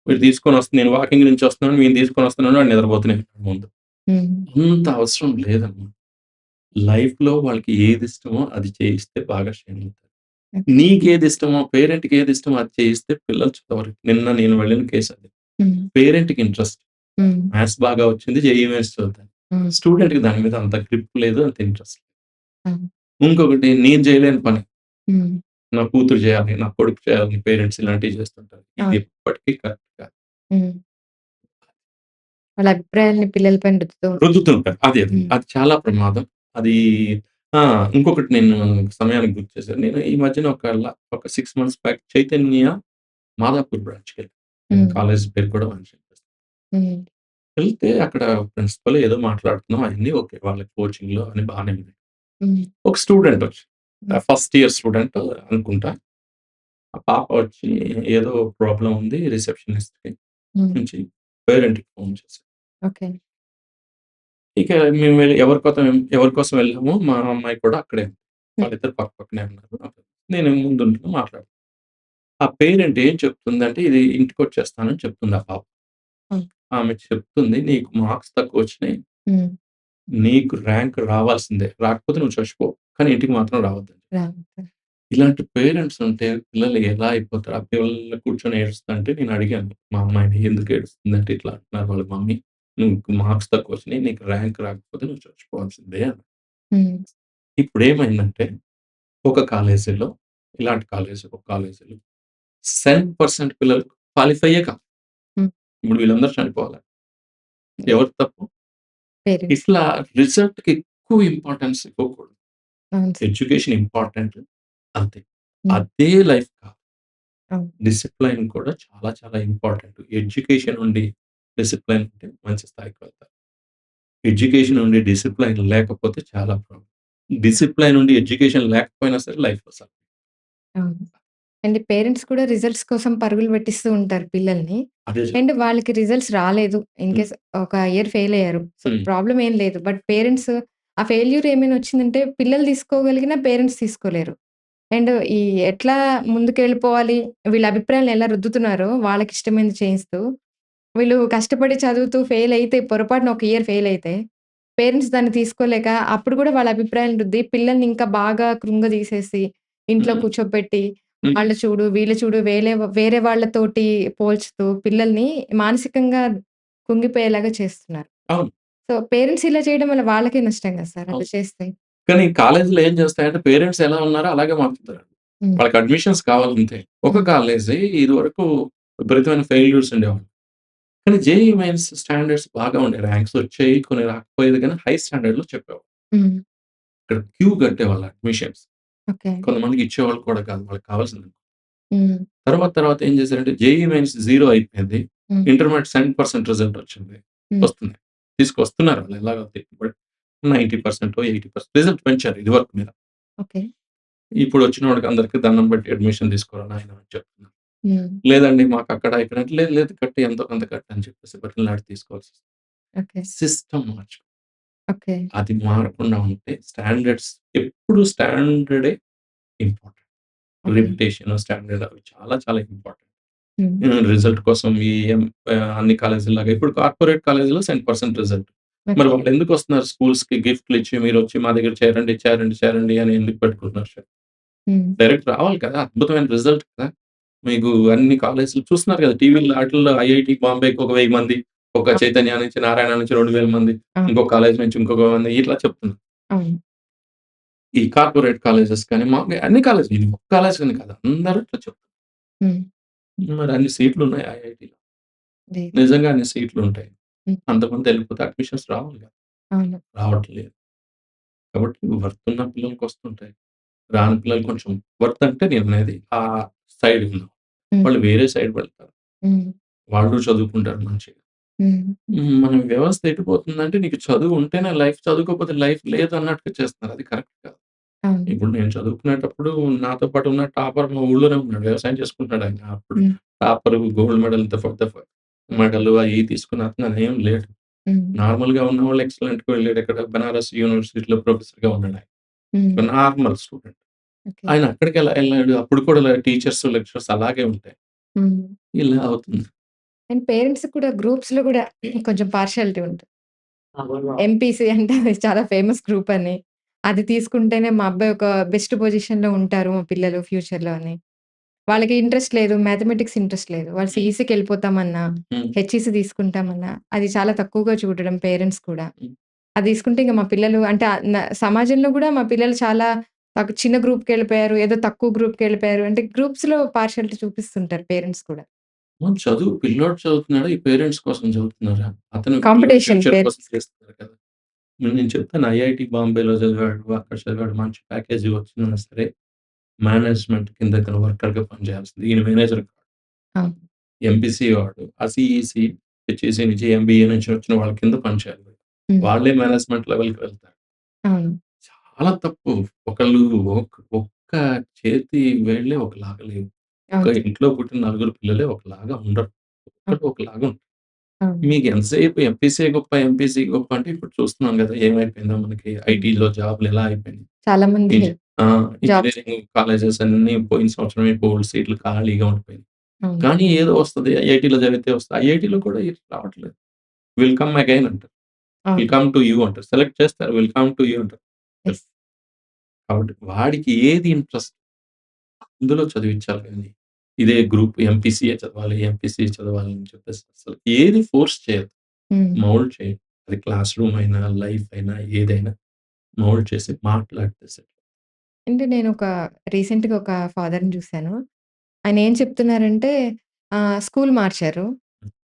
వీడు తీసుకొనొస్తే నేను వాకింగ్ నుంచి వస్తున్నాను. వీడిని తీసుకొనొస్తున్నాను. వాడు నిద్రపోతూనే ఉన్నాడు ముందు. హ్మ్. అంత అవసరం లేదన్నమాట. లైఫ్‌లో వాళ్ళకి ఏదిష్టమో అది చేయిస్తే బాగా షైన్ అవుతారు. ఓకే. నీకేదిష్టమో, పేరెంట్‌కి ఏదిష్టమో అది చేయిస్తే పిల్లలు చదవరు. నిన్న నేను వెళ్ళిన కేస్ అది. హ్మ్. పేరెంట్‌కి ఇంట్రెస్ట్. హ్మ్. మ్యాథ్స్ బాగా వచ్చింది. జేఈఈ మెయిన్స్ చదువుతాను. హ్మ్. స్టూడెంట్‌కి దాని మీద అంత గ్రిప్ లేదు. అంత ఇంట్రెస్ట్ లేదు. అవును. ఇంకొకటి నేను చేయలేని పని. హ్మ్. నా కూతురు చేయాలి, నా కొడుకు చేయాలని పేరెంట్స్ ఇలాంటివి చేస్తుంటారు. ఇది అవును. ఎప్పటికీ కరెక్ట్ కాదు. హ్మ్. వాళ్ళ అభిప్రాయాల్ని పిల్లల పైన రుద్దుతూ ఉంటారు. రుద్దుతుంటారు. అదే. హ్మ్. అది చాలా ప్రమాదం. అది ఆ! ఇంకొకటి నేను సమయానికి గుర్తు చేశారు. నేను ఈ మధ్యన ఒక 6 మంత్స్ బ్యాక్ చైతన్య మాదాపూర్ బ్రాంచ్‌కెళ్ళాను. నేను హ్మ్. కాలేజ్ పేరు కూడా మెన్షన్ చేస్తాను. హ్మ్. వెళ్తే అక్కడ ప్రిన్సిపల్ ఏదో మాట్లాడుతున్నాం అయన్నీ ఓకే. వాళ్ళకి కోచింగ్‌లో అన్నీ బానే ఉంది. హ్మ్. ఒక స్టూడెంట్ వచ్చి హ్మ్. ఫస్ట్ ఇయర్ స్టూడెంట్ అనుకుంటా. ఆ పాప వచ్చి ఏదో ప్రాబ్లమ్ ఉంది రిసెప్షనిస్ట్‌కి హ్మ్. నుంచి పేరెంట్‌కి ఫోన్ చేశారు. ఓకే. ఇక మేము వెళ్లి ఎవరి కోసం వెళ్ళామో మా అమ్మాయి కూడా అక్కడే ఉంది. హ్మ్. వాళ్ళిద్దరు పక్క పక్కనే ఉన్నారు. నేను ముందుండి మాట్లాడుతున్నా. ఆ పేరెంట్ ఏం చెప్తుందంటే ఇది ఇంటికొచ్చేస్తానని చెప్తుంది ఆ పాప. హ్మ్. ఆమె చెప్తుంది నీకు మార్క్స్ తక్కువొచ్చినాయి. హ్మ్. నీకు ర్యాంక్ రావాల్సిందే. రాకపోతే నువ్వు చచ్చిపో. కానీ ఇంటికి మాత్రం రావద్దని. రాదు. ఇలాంటి పేరెంట్స్ ఉంటే పిల్లలు ఎలా అయిపోతారు? ఆ పిల్లలు కూర్చొని ఏడుస్తుంటే నేను అడిగాను మా అమ్మాయిని ఎందుకు ఏడుస్తుందంటే ఇట్లా అంటున్నారు వాళ్ళ మమ్మీ. "నీకు మార్క్స్ తక్కువొచ్చినాయి. నీకు ర్యాంక్ రాకపోతే నువ్వు చచ్చిపోవాల్సిందే" అని. హ్మ్. ఇప్పుడేమైందంటే ఒక కాలేజీలో ఒక కాలేజీలో 100% పిల్లలు క్వాలిఫైయే కాదు. హ్మ్. ఇప్పుడు వీళ్ళందరూ చనిపోవాలి. ఎవరి తప్పు? పేరెంట్స్. ఇట్లా రిజల్ట్‌కి ఎక్కువ ఇంపార్టెన్స్ ఇవ్వకూడదు. అవును సార్. ఎడ్యుకేషన్ ఇంపార్టెంట్ అంతే. హ్మ్. అదే లైఫ్ కాదు. అవును. డిసిప్లైన్ కూడా చాలా చాలా ఇంపార్టెంట్. ఎడ్యుకేషన్ ఉండి డిసిప్లైన్ ఉంటే మంచి స్థాయికి వెళ్తారు. ఎడ్యుకేషన్ ఉండి డిసిప్లైన్ లేకపోతే చాలా ప్రాబ్లమ్. డిసిప్లైన్ ఉండి ఎడ్యుకేషన్ లేకపోయినా సరే లైఫ్‌లో అవును. అండ్ పేరెంట్స్ కూడా రిజల్ట్స్ కోసం పరుగులు పెట్టిస్తూ ఉంటారు పిల్లల్ని. అదే అండ్ వాళ్ళకి రిజల్ట్స్ రాలేదు. హ్మ్. ఇన్‌కేస్ ఒక ఇయర్ ఫెయిల్ అయ్యారు. సో, హ్మ్. ప్రాబ్లమ్ ఏం లేదు. బట్ పేరెంట్స్ ఆ ఫెయిల్యూర్ ఏమైనా వచ్చిందంటే పిల్లలు తీసుకోగలిగినా పేరెంట్స్ తీసుకోలేరు. అండ్ ఈ ఎట్లా ముందుకెళ్ళిపోవాలి, వీళ్ళ అభిప్రాయాలను ఎలా రుద్దుతున్నారో వాళ్ళకిష్టమైనది చేయిస్తూ, వీళ్ళు కష్టపడి చదువుతూ ఫెయిల్ అయితే పొరపాటున ఒక ఇయర్ ఫెయిల్ అయితే, పేరెంట్స్ దాన్ని తీసుకోలేక అప్పుడు కూడా వాళ్ళ అభిప్రాయాలను రుద్ది పిల్లల్ని ఇంకా బాగా కృంగదీసేసి, ఇంట్లో హ్మ్. కూర్చోబెట్టి, హ్మ్. వాళ్ళు చూడు, వీళ్ళు చూడు వేరే వాళ్ళతోటి పోల్చుతూ పిల్లల్ని మానసికంగా కుంగిపోయేలాగా చేస్తున్నారు. అవును. సో, పేరెంట్స్ ఇలా చేయడం వల్ల వాళ్ళకే నష్టం కదా సార్ అలా అవును. చేస్తే. కానీ కాలేజీలో ఏం చేస్తాయంటే పేరెంట్స్ ఎలా ఉన్నారో అలాగే మారుతున్నారు. హ్మ్. వాళ్ళకి అడ్మిషన్స్ కావాలంతే. ఒక హ్మ్. కాలేజీ ఇదివరకు విపరీతమైన ఫెయిల్యూర్స్ ఉండేవాళ్ళు. కానీ జేఈఈ మెయిన్స్ స్టాండర్డ్స్ బాగా ఉండేవి. ర్యాంక్స్ వచ్చాయి. కొన్ని రాకపోయేది గానీ హై స్టాండర్డ్‌లో చెప్పేవాళ్ళు. హ్మ్. ఇక్కడ క్యూ కట్టేవాళ్ళు అడ్మిషన్స్. ఓకే. కొంతమందికి ఇచ్చేవాళ్ళు కూడా కాదు. వాళ్ళకి కావాల్సింది. హ్మ్. తర్వాత ఏం చేశారంటే జేఈఈ మెయిన్స్ 0 అయిపోయింది. హ్మ్. ఇంటర్మీడియేట్ 100% రిజల్ట్ వచ్చింది. హ్మ్. వస్తుంది. తీసుకొస్తున్నారు వాళ్ళు ఎలాగో బట్ 90% 80% రిజల్ట్ పెంచారు ఇదివరకు మీద. ఓకే. ఇప్పుడొచ్చినోడికి అందరికి దండం పెట్టి అడ్మిషన్ తీసుకోరా నాయనా అని చెప్తున్నారు. హ్మ్. లేదండి మాకక్కడ ఇక్కడ అంటే లేదు కట్టి ఎంతో కొంత కట్టు అని చెప్పేసి బతిమలాడి తీసుకోవాల్సొస్తుంది. ఓకే. సిస్టమ్ మార్చు. ఓకే. అది మారకుండా ఉంటే స్టాండర్డ్స్ ఎప్పుడు స్టాండర్డే ఇంపార్టెంట్. ఓకే. రెప్యుటేషన్, స్టాండర్డ్ అవి చాలా చాలా ఇంపార్టెంట్. హ్మ్. రిజల్ట్ కోసం అన్ని కాలేజీల్లాగా ఇప్పుడు కార్పొరేట్ కాలేజీలో 100% రిజల్ట్. మరి ఓకే. వాళ్ళెందుకొస్తున్నారు స్కూల్స్‌కి గిఫ్ట్‌లిచ్చి మీరొచ్చి మా దగ్గర చేరండి, చేరండి, చేరండి అని ఎందుకు పెట్టుకుంటున్నారు? హ్మ్. డైరెక్ట్ రావాలి కదా! అద్భుతమైన రిజల్ట్ కదా! మీకు అన్ని కాలేజీలు చూస్తున్నారు కదా! టీవీల్లో ఆటిల్లో ఐఐటీ బాంబేకి ఒక 1000 మంది, ఒక అవును. చైతన్య నుంచి, నారాయణ నుంచి 2000 మంది, అవును. ఇంకో కాలేజీ నుంచి ఇంకొక మంది ఇట్లా చెప్తున్నారు. అవును. ఈ కార్పొరేట్ కాలేజెస్ కానీ మామూలుగా అన్ని కాలేజీలు ఇది ఒక్క కాలేజ్ అని కాదు. అందరూ ఇట్లా చెప్తున్నారు. హ్మ్. మరి అన్ని సీట్లున్నాయి ఐఐటీలో. లేదు. నిజంగా అన్ని సీట్లుంటాయి. హ్మ్. అంతమంది ఎళ్ళిపోతే అడ్మిషన్స్ రావాలి కదా! అవును. రావట్లేదు. కాబట్టి వర్త్ ఉన్న పిల్లలకొస్తుంటాయి. రాని పిల్లలు కొంచెం వర్త్ అంటే నేననేది ఆ సైడ్ ఉన్న. హ్మ్. వాళ్ళు వేరే సైడ్ వెళ్తారు. హ్మ్. వాళ్ళు చదువుకుంటారు మంచిగా. హ్మ్. మన వ్యవస్థ ఎటుపోతుందంటే నీకు చదువు ఉంటేనే లైఫ్, చదువుకోకపోతే లైఫ్ లేదన్నట్టుగా చేస్తున్నారు. అది కరెక్ట్ కాదు. అవును. ఇప్పుడు నేను చదువుకునేటప్పుడు నాతో పాటు ఉన్న టాపర్ మా ఊళ్ళోనే ఉన్నాడు. వ్యవసాయం చేసుకుంటున్నాడాయన. అప్పుడు హ్మ్. టాపరు గోల్డ్ మెడల్ దఫ మెడలు అయి తీసుకున్న అతనేం లేడు. హ్మ్. నార్మల్‌గా ఉన్నవాళ్ళు ఎక్సలెంట్‌గా వెళ్ళాడు. ఇక్కడ బనారస్ యూనివర్సిటీలో ప్రొఫెసర్‌గా ఉన్నాడాయన. హ్మ్. ఒక నార్మల్ స్టూడెంట్. ఓకే. ఆయన అక్కడికెలా ఎళ్ళాడు? అప్పుడు కూడా టీచర్స్, లెక్చరర్స్ అలాగే ఉంటాయి. హ్మ్. ఇలా అవుతుంది. అండ్ పేరెంట్స్ కూడా గ్రూప్స్‌లో గూడా కొంచెం పార్షియాలిటీ ఉంటది. ఎంపీసీ అంటే అది చాలా ఫేమస్ గ్రూప్ అని. అది తీసుకుంటేనే మా అబ్బాయి ఒక బెస్ట్ పొజిషన్‌లో ఉంటారు మా పిల్లలు ఫ్యూచర్‌లో అని. వాళ్ళకి ఇంట్రెస్ట్ లేదు. మ్యాథమెటిక్స్ ఇంట్రెస్ట్ లేదు. వాళ్ళు హ్మ్. సీఈసీకెళ్ళిపోతామన్నా, హ్మ్. హెచ్‌ఈసీ తీసుకుంటామన్నా, అది చాలా తక్కువగా చూడడం పేరెంట్స్ కూడా. హ్మ్. అది తీసుకుంటే ఇంక మా పిల్లలు అంటే సమాజంలో గూడా మా పిల్లలు చాలా చిన్న గ్రూప్‌కెళ్ళిపోయారు. ఏదో తక్కువ గ్రూప్‌కెళ్ళిపోయారు. అంటే గ్రూప్స్‌లో పార్షియాలిటీ చూపిస్తుంటారు పేరెంట్స్ కూడా. చదువు పిల్లోడు చదువుతున్నాడా? ఈ పేరెంట్స్ కోసం చదువుతున్నారా? అతను పిల్లోడి కాంపిటీషన్ ఫ్యూచర్ కోసం పేరెంట్స్‌కి. చేస్తున్నారు కదా! నేను చెప్తాను ఐఐటీ బాంబేలో చదివాడు, అక్కడ చదివాడు మంచి ప్యాకేజీ వచ్చినా సరే, మేనేజ్మెంట్ కింద ఇతను వర్కర్‌గా పనిచేయాల్సింది. ఈయన మేనేజర్ కాదు. అవును. ఎంపీసీ వాడు. ఆ సీఈసీ, హెచ్‌ఈసీ నుంచి, ఎంబీఏ నుంచి వచ్చిన వాళ్ళ కింద పనిచేయాలి. హ్మ్. వాళ్ళే మేనేజ్మెంట్ లెవెల్‌కి వెళ్తారు. అవును. చాలా తప్పు. ఒకళ్ళు ఒక్క చేతి వేళ్ళే ఒకలాగా లేవు. ఒక అవును. ఇంట్లో పుట్టిన నలుగురు పిల్లలే ఒకలాగా ఉండరు. అవును. ఒక్కళ్ళు ఒకలాగా ఉంటారు. అవును. మీకు ఎంతసేపు ఎంపీసీయే గొప్ప, ఎంపీసీ గొప్ప అంటే ఇప్పుడు చూస్తున్నాం గదా! ఏమైపోయిందో మనకి హ్మ్. ఐటీలో జాబ్‌లు ఎలా అయిపోయినాయి. చాలా మంది ఆ! జాబ్స్ ఇంజినీరింగ్ కాలేజెస్ అన్నీ పోయిన సంవత్సరమే బోలెడు సీట్లు ఖాళీగా ఉండిపోయినాయి. అవును. కానీ ఏదో వస్తది. ఐఐటీలో చదివితే వస్తది. ఐఐటీలో కూడా రావట్లేదు. విల్ కమ్ అగైన్ అంటారు. విల్ అవును. కమ్ టు యూ అంటారు. సెలెక్ట్ చేస్తారు. విల్ కమ్ టు యూ అంటారు. యెస్. కాబట్టి వాడికి ఏది ఇంట్రెస్ట్ అందులో చదివించాలి గానీ, ఇదే గ్రూప్ ఎంపీసీయే చదవాలి, ఎంపీసీ చదవాలి అని చెప్పేసి అసలు ఏది ఫోర్స్ చేయొద్దు. హ్మ్. మౌల్డ్ చేయండి. అది క్లాస్ రూమ్ అయినా, లైఫ్ అయినా ఏదైనా మౌల్డ్ చేసి మాట్లాడితే సరి. అంటే నేనొక రీసెంట్‌గా ఒక ఫాదర్‌ని చూసాను. ఆయనేం చెప్తున్నారంటే స్కూల్ మార్చారు.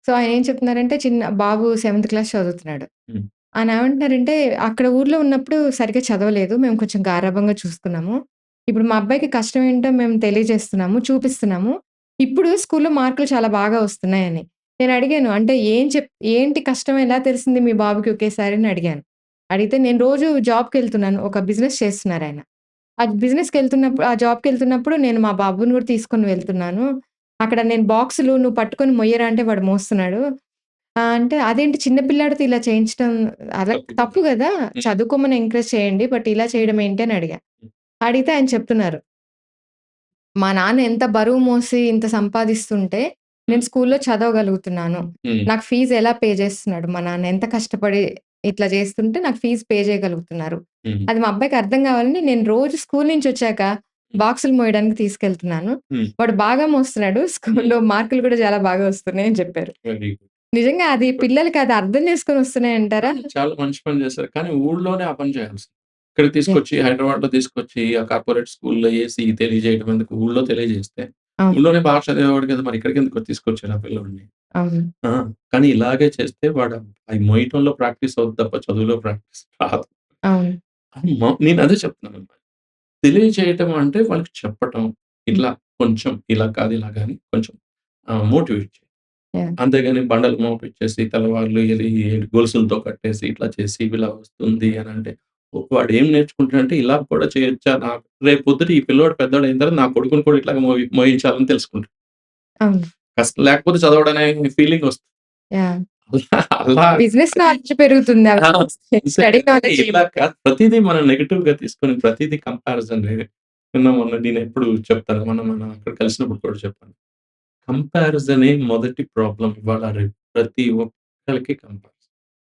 సో, ఆయనేం చెప్తున్నారంటే బాబు సెవెంత్ క్లాస్ చదువుతున్నాడు. హ్మ్. ఆయనేమంటున్నారంటే, "అక్కడ ఊర్లో ఉన్నప్పుడు సరిగ్గా చదవలేదు. మేము కొంచెం గారాబంగా చూసుకున్నాము. ఇప్పుడు మా అబ్బాయికి కష్టం ఏంటో మేము తెలియజేస్తున్నాము, చూపిస్తున్నాము. ఇప్పుడు స్కూల్‌లో మార్కులు చాలా బాగా వస్తున్నాయని." నేనడిగాను, "అంటే ఏంటి కష్టం ఎలా తెలిసింది మీ బాబుకి ఒకేసారి?" అని అడిగాను. అడిగితే, "నేను రోజు జాబ్‌కెళ్తున్నాను." ఒక బిజినెస్ చేస్తున్నారాయన. ఆ జాబ్‌కెళ్తున్నప్పుడు నేను మా బాబుని గూడా తీసుకొని వెళ్తున్నాను. అక్కడ నేను బాక్సులు నువ్వు పట్టుకొని మొయ్యరా అంటే వాడు మోస్తున్నాడు. అంటే అదేంటి చిన్న పిల్లాడితో ఇలా చేయించడం తప్పు కదా! తప్పు గదా! హ్మ్. చదువుకోమని ఎంకరేజ్ చేయండి. బట్ ఇలా చేయడం ఏంటి అని అడిగా. హ్మ్. అడిగితే ఆయన చెప్తున్నారు. మా నాన్న ఎంత బరువు మోసి ఇంత సంపాదిస్తుంటే హ్మ్. నేను స్కూల్‌లో చదవగలుగుతున్నాను. హ్మ్. నాకు ఫీజ్ ఎలా పే చేస్తున్నాడు మా నాన్న. ఎంత కష్టపడి ఇట్లా చేస్తుంటే నాకు ఫీజ్ పే చేయగలుగుతున్నారు. హ్మ్. అది మా అబ్బాయికి అర్థం కావాలని నేను రోజు స్కూల్ నుంచొచ్చాక హ్మ్. బాక్సులు మోయడానికి తీసుకెళ్తున్నాను. హ్మ్. వాడు బాగా మోస్తున్నాడు. హ్మ్. స్కూల్‌లో మార్కులు కూడా చాలా బాగా వస్తున్నాయి అని చెప్పారు. Very good. నిజంగా అది గుడ్. పిల్లలకి అది అర్థం చేసుకొని ఆ! వస్తున్నాయంటారా? చాలా మంచి పని చేశారు. కానీ ఊళ్ళోనే ఆ పని చేయాల్సింది. ఇక్కడికి యాహ్! తీసుకొచ్చి హైదరాబాద్‌లో తీసుకొచ్చి ఆ కార్పొరేట్ స్కూల్‌లో ఏసి తెలియజేయడం ఎందుకు? ఊళ్ళో తెలియజేస్తే అవును. ఊళ్ళోనే బాగా చదివేవాడు కదా! మరి ఇక్కడికెందుకు తీసుకొచ్చారు ఆ పిల్లోడిని? అవును. ఆ! కానీ ఇలాగే చేస్తే వాడు అయి మోయటంలో ప్రాక్టీస్ అవుద్ది తప్ప చదువులో ప్రాక్టీస్ రాదు. అవును. అని నేనదే చెప్తున్నానన్నమాట. తెలియజేయటం అంటే వాళ్ళకి చెప్పటం. హ్మ్. ఇట్లా కొంచెం ఇలా కాదు ఇలాగ అని కొంచెం మోటివేట్ చేయాలి. యాహ్! అంతేగాని బండలు మోపిచ్చేసి తెల్లవార్లు ఎలి గొలుసులతో కట్టేసి ఇట్లా చేసి ఇలా వస్తుంది అనంటే వాడేం నేర్చుకుంటాడంటే ఇలా కూడా చేయొచ్చా? రేపు పొద్దుట ఈ పిల్లోడు పెద్దోడయిన తర్వాత నా కొడుకుని కూడా ఇట్లాగే మోయించాలని తెలుసుకుంటాడు. అవును. లేకపోతే చదవడనే ఫీలింగొస్తుంది. యాహ్! అలా బిజినెస్ నాలెడ్జ్ పెరుగుతుంది అవి ఆ! చూస్తే. స్టడీ అంతేగాని నాలెడ్జ్ ఇలా కాదు. ప్రతీదీ మనం నెగెటివ్‌గా తీసుకొని ప్రతీదీ కంపారిజన్ నిన్న మొన్న నేనెప్పుడు చెప్తాను. మనం అక్కడ కలిసినప్పుడు కూడా చెప్పాను. కంపారిజనే మొదటి ప్రాబ్లమ్ ఇవాళ రేపు ప్రతి ఒక్కళ్ళకి కంపారిజన్.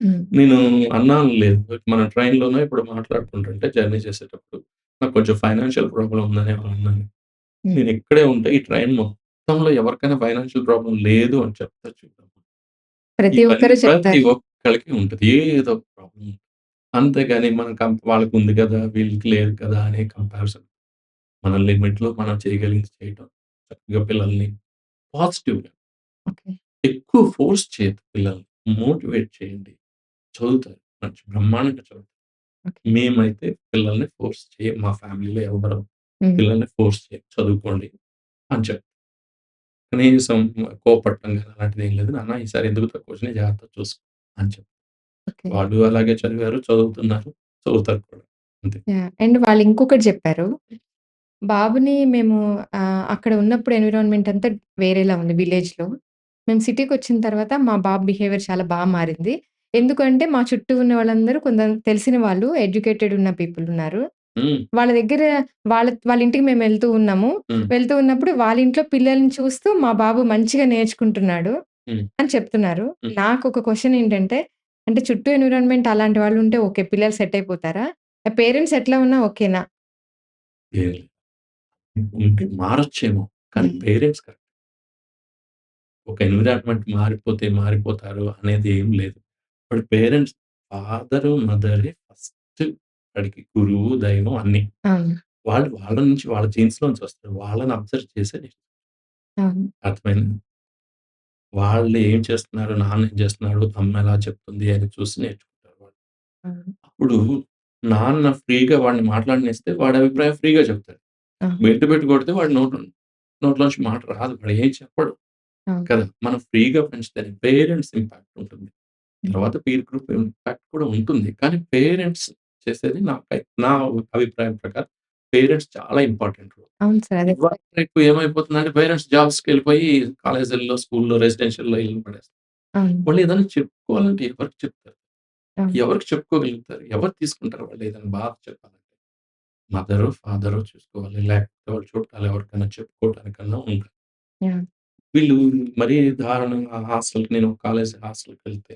హ్మ్. నేను అన్నాను లేదు. మన ట్రైన్‌లోనో ఎప్పుడో మాట్లాడుకుంటుంటే జర్నీ చేసేటప్పుడు నాకు కొంచెం ఫైనాన్షియల్ ప్రాబ్లమ్ ఉందని ఏమో అన్నాను. హ్మ్. నేనిక్కడే ఉంటే ఈ ట్రైన్ మొత్తంలో ఎవరికైనా ఫైనాన్షియల్ ప్రాబ్లమ్ లేదు అని చెప్తా చూద్దాం. ప్రతి ఇవన్నీ ఒక్కరు ప్రతి చెప్తారు. ఒక్కళ్ళకి ఉంటది. ఏదో ఒక ప్రాబ్లమ్. అంతేగాని మనం వాళ్ళకుంది కదా! వీళ్ళకి లేదు కదా! అనే కంపారిజన్. మన లిమిట్‌లో మనం చేయగలిగింది చేయటం. చక్కగా పిల్లల్ని పాజిటివ్‌గా ఓకే. ఎక్కువ ఫోర్స్ చేయొద్దు పిల్లల్ని. మోటివేట్ చేయండి. చదువుతారు. మంచి బ్రహ్మాండంగా చదువుతారు. ఓకే. మేమైతే పిల్లల్ని ఫోర్స్ చేయం. మా ఫ్యామిలీలో ఎవ్వరం హ్మ్. పిల్లల్ని ఫోర్స్ చేయం. చదువుకోండి అని చెప్తాం. కనీసం కోపడటం గాని అలాంటిదేం లేదు. నాన్న ఈసారి ఎందుకు తక్కువొచ్చినాయి జాగ్రత్తగా చూసుకో అని చెప్తాం. ఓకే. వాళ్ళు అలాగే చదివారు, చదువుతున్నారు, చదువుతారు కూడా. అంతే. యాహ్! అండ్ వాళ్ళు ఇంకొకటి చెప్పారు. బాబుని మేము అక్కడ ఉన్నప్పుడు ఎన్విరాన్మెంట్ అంతా వేరేలా ఉంది విలేజ్‌లో. మేము సిటీకొచ్చిన తర్వాత మా బాబు బిహేవియర్ చాలా మారింది. ఎందుకంటే మా చుట్టూ ఉన్న వాళ్ళందరూ కొందరు తెలిసిన వాళ్ళు ఎడ్యుకేటెడ్ ఉన్న పీపుల్ ఉన్నారు. హ్మ్. వాళ్ళ దగ్గర వాళ్ళ ఇంటికి మేము వెళ్తూ ఉన్నాము. హ్మ్. వెళ్తూ ఉన్నప్పుడు వాళ్ళ ఇంట్లో పిల్లల్ని చూస్తూ మా బాబు మంచిగా నేర్చుకుంటున్నాడు హ్మ్. అని చెప్తున్నారు. హ్మ్. నాకొక క్వెషన్ ఏంటంటే, అంటే చుట్టూ ఎన్విరాన్మెంట్ అలాంటి వాళ్ళు ఉంటే ఓకే. పిల్లలు సెట్ అయిపోతారా? పేరెంట్స్ ఎట్లా ఉన్నా ఓకేనా? ఏం లేదు. ఉంటే మారొచ్చేమో. కానీ హ్మ్. Parents correct. ఒక ఎన్విరాన్మెంట్ మారిపోతే మారిపోతారు అనేది ఏం లేదు. ఇప్పుడు పేరెంట్స్ ఫాదరు, మదరే ఫస్ట్ వాడికి గురువు, దైవం అన్నీ. అవును. వాళ్ళు వాళ్ళ నుంచి వాళ్ళ జీన్స్‌లోంచి వస్తారు. వాళ్ళని అబ్జర్వ్ చేసే అవును. అర్థమైందా? వాళ్ళు ఏం చేస్తున్నారు, నాన్న ఏం చేస్తున్నాడు, అమ్మ ఎలా చెప్తుంది అని చూసి నేర్చుకుంటారు వాళ్ళు. అవును. అప్పుడు నాన్న ఫ్రీగా వాడిని మాట్లాడనిస్తే వాడి అభిప్రాయం ఫ్రీగా చెప్తాడు. అవును. బెల్ట్ పెట్టి కొడితే వాడి నోట్లోంచి మాట రాదు. వాడు ఏం చెప్పడు అవును. కదా! మనం ఫ్రీగా పెంచితేనే పేరెంట్స్ ఇంపాక్ట్ ఉంటుంది. హ్మ్. తర్వాత పీర్ గ్రూప్ ఇంపాక్ట్ కూడా ఉంటుంది. కానీ పేరెంట్స్ చేసేది నా అభిప్రాయం ప్రకారం పేరెంట్స్ చాలా ఇంపార్టెంట్ రోల్. అవును సార్. అదే ఇవాళ రేపు ఏమైపోతుందంటే పేరెంట్స్ జాబ్స్‌కెళ్ళిపోయి కాలేజీల్లో, స్కూల్‌లో, రెసిడెన్షియల్‌లో ఇల్లు పడేస్తారు. అవును. వాళ్ళు ఏదైనా చెప్పుకోవాలంటే ఎవరికి చెప్తారు? అవును. ఎవరికి చెప్పుకోగలుగుతారు? ఎవరు తీసుకుంటారు వాళ్ళు ఏదైనా బాధ చెప్పాలంటే? మదరో, ఫాదరో చూసుకోవాలి. లేకపోతే వాళ్ళ చుట్టాలు ఎవరికైనా చెప్పుకోవడానికన్నా ఉంటారు. యాహ్! వీళ్ళు మరీ దారుణంగా నేను కాలేజీ హాస్టల్‌కెళ్తే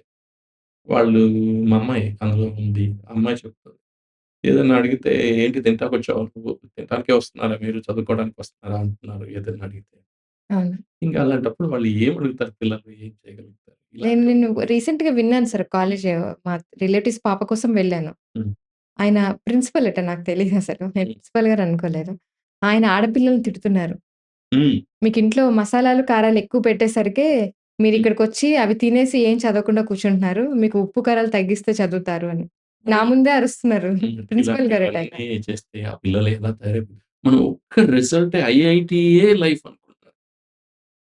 వాళ్ళు మా అమ్మాయి అందులో ఉంది. ఆ అమ్మాయి చెప్తది. ఏదన్నా అడిగితే "ఏంటి తింటాకొచ్చావా నువ్వు? తినటానికే వస్తున్నారా మీరు? చదువుకోవడానికి వస్తున్నారా?" అంటున్నారు ఏదన్నా అడిగితే. అవును. ఇంక అలాంటప్పుడు వాళ్ళు ఏం అడుగుతారు పిల్లలు? ఏం చేయగలుగుతారు? నేను ఇలాంటివి. నేను రీసెంట్‌గా విన్నాను సార్ కాలేజ్ మా రిలేటివ్స్ పాప కోసం వెళ్ళాను. హ్మ్. ఆయన ప్రిన్సిపల్ అట నాకు తెలీదసలు. నేను హ్మ్. ప్రిన్సిపల్ గారు అనుకోలేదు. ఆయన ఆడపిల్లల్ని తిడుతున్నారు. హ్మ్. మీకింట్లో మసాలాలు, కారాలు ఎక్కువ పెట్టేసరికే హ్మ్. మీరిక్కడికొచ్చి అవి తినేసి ఏం చదవకుండా కూర్చుంటున్నారు. మీకు ఉప్పు, కారాలు తగ్గిస్తే చదువుతారు అని. నా మరి ముందే అరుస్తున్నారు. ప్రిన్సిపల్ గారట ఆయన. ఇలాంటివన్నీ చేస్తే ఆ పిల్లలు ఎలా తయారైపోతారు? మనం ఒక్క రిజల్టే ఐఐటీయే లైఫ్ అనుకుంటారు.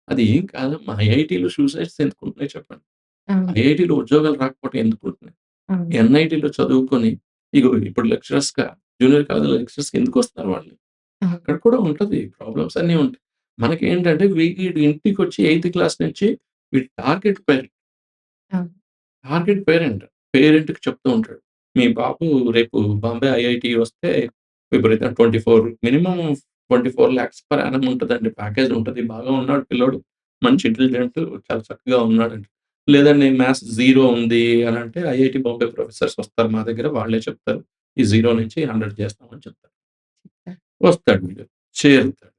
అది ఏం కాదమ్మా. ఐఐటీలో సూసైడ్స్ ఎందుకుంటున్నాయి చెప్పండి? అవును. ఐఐటీలో ఉద్యోగాలు రాకపోవడం ఎందుకుంటున్నాయి? అవును. ఎన్‌ఐటీలో చదువుకొని ఇగో ఇప్పుడు లెక్చరర్స్‌గా జూనియర్ కాలేజ్‌లో లెక్చరర్స్‌గా ఎందుకొస్తున్నారు వాళ్ళు? అవును. అక్కడ కూడా ఉంటది. ప్రాబ్లమ్స్ అన్నీ ఉంటాయి. మనకేంటంటే వీడు ఇంటికొచ్చి ఎయిత్ క్లాస్ నుంచి వీడి అవును. Target parent. పేరెంట్‌కి చెప్తూ ఉంటాడు. మీ బాబు రేపు బాంబే ఐఐటీ వస్తే విపరీతం 24 మినిమమ్ 24,00,000 పర్ యానమ్ ఉంటదండి. ప్యాకేజ్ ఉంటది. బాగా ఉన్నాడు పిల్లోడు. మంచి ఇంటెలిజెంట్ చాలా చక్కగా ఉన్నాడండి. లేదండి మ్యాథ్స్ జీరో ఉంది అనంటే ఐఐటీ బాంబే ప్రొఫెసర్స్ వస్తారు మా దగ్గర. వాళ్ళే చెప్తారు. ఈ జీరో నుంచి 100 చేస్తామని చెప్తారు. వస్తాడు వీడు. చేరుతాడు.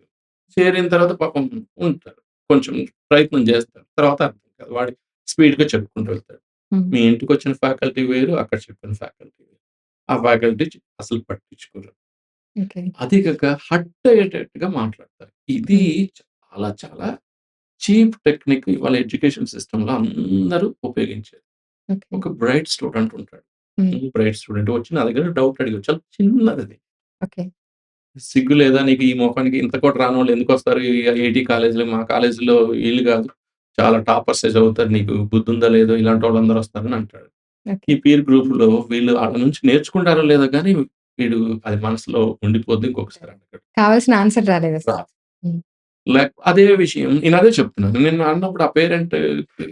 చేరిన తర్వాత పాపం ఉంటాడు. కొంచెం ప్రయత్నం చేస్తాడు. తర్వాత అర్థం కాదు. వాడు స్పీడ్‌గా చెప్పుకుంటూ వెళ్తాడు. హ్మ్. మీ ఇంటికొచ్చిన ఫ్యాకల్టీ వేరు. అక్కడ చెప్పిన ఫ్యాకల్టీ వేరు. ఆ ఫ్యాకల్టీ అసలు పట్టించుకోరు. ఓకే. అదీ కాక హర్ట్ అయ్యేటట్టుగా మాట్లాడతారు. ఇది హ్మ్. చాలా చాలా చీప్ టెక్నిక్ ఇవాళ ఎడ్యుకేషన్ సిస్టమ్‌లో అందరూ ఉపయోగించేది. ఓకే. ఒక బ్రైట్ స్టూడెంట్ ఉంటాడు. హ్మ్. బ్రైట్ స్టూడెంట్ వచ్చి నా దగ్గర డౌట్ అడిగాడు. చాలా చిన్నదది. ఓకే. సిగ్గు లేదా నీకు ఈ మొఖానికి ఇంత కూడా రానోళ్ళు ఎందుకొస్తారు ఈ ఐఐటీ కాలేజ్‌లో మా కాలేజ్‌లో ఈళ్ళు గాదు. చాలా టాపర్సే చదువుతారు. నీకు బుద్ధుందో లేదో ఇలాంటోళ్ళందరూ వస్తారని అంటాడు. ఓకే. ఈ పీర్ గ్రూప్‌లో వీళ్ళు ఆళ్ళ నుంచి నేర్చుకుంటారో లేదో గానీ వీడు అది మనసులో ఉండిపోద్ది. ఇంకొకసారి అడగడు. కావాల్సిన ఆన్సర్ రాలేదసలు. రాదు. హ్మ్. అదే విషయం నేనదే చెప్తున్నాను. నేను అన్నప్పుడు ఆ పేరెంట్‌కి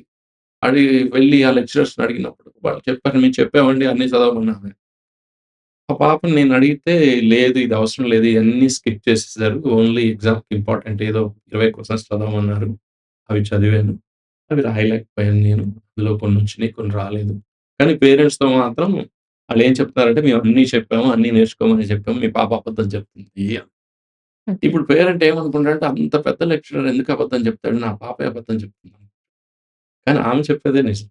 అది వెళ్లి ఆ లెక్చరర్స్‌ని అడిగినప్పుడు వాళ్ళు చెప్పారు, "మేము చెప్పామండి అన్నీ చదవమన్నారని." ఆ పాపని నేనడిగితే, "లేదు ఇది అవసరం లేదు. ఇయన్నీ స్కిప్ చేసేసారు. ఓన్లీ ఎగ్జామ్‌కి ఇంపార్టెంట్ ఏదో 20 క్వెషన్స్ చదవమన్నారు. అవి చదివాను. అవి రాయలేకపోయాను నేను. అందులో కొన్నొచ్చినియి, కొన్ని రాలేదు. కానీ పేరెంట్స్‌తో మాత్రం ఆళ్ళేం చెప్తున్నారంటే, మేము అన్నీ చెప్పాము. అన్నీ నేర్చుకోమని చెప్పాము. మీ పాప అబద్ధం చెప్తుంది" అని. ఓకే. ఇప్పుడు పేరెంట్ ఏమనుకుంటాడంటే, అంత పెద్ద లెక్చరర్ ఎందుకు అబద్ధం చెప్తాడు? నా పాపే అబద్ధం చెప్తుంది. కానీ ఆమె చెప్పేదే నిజం.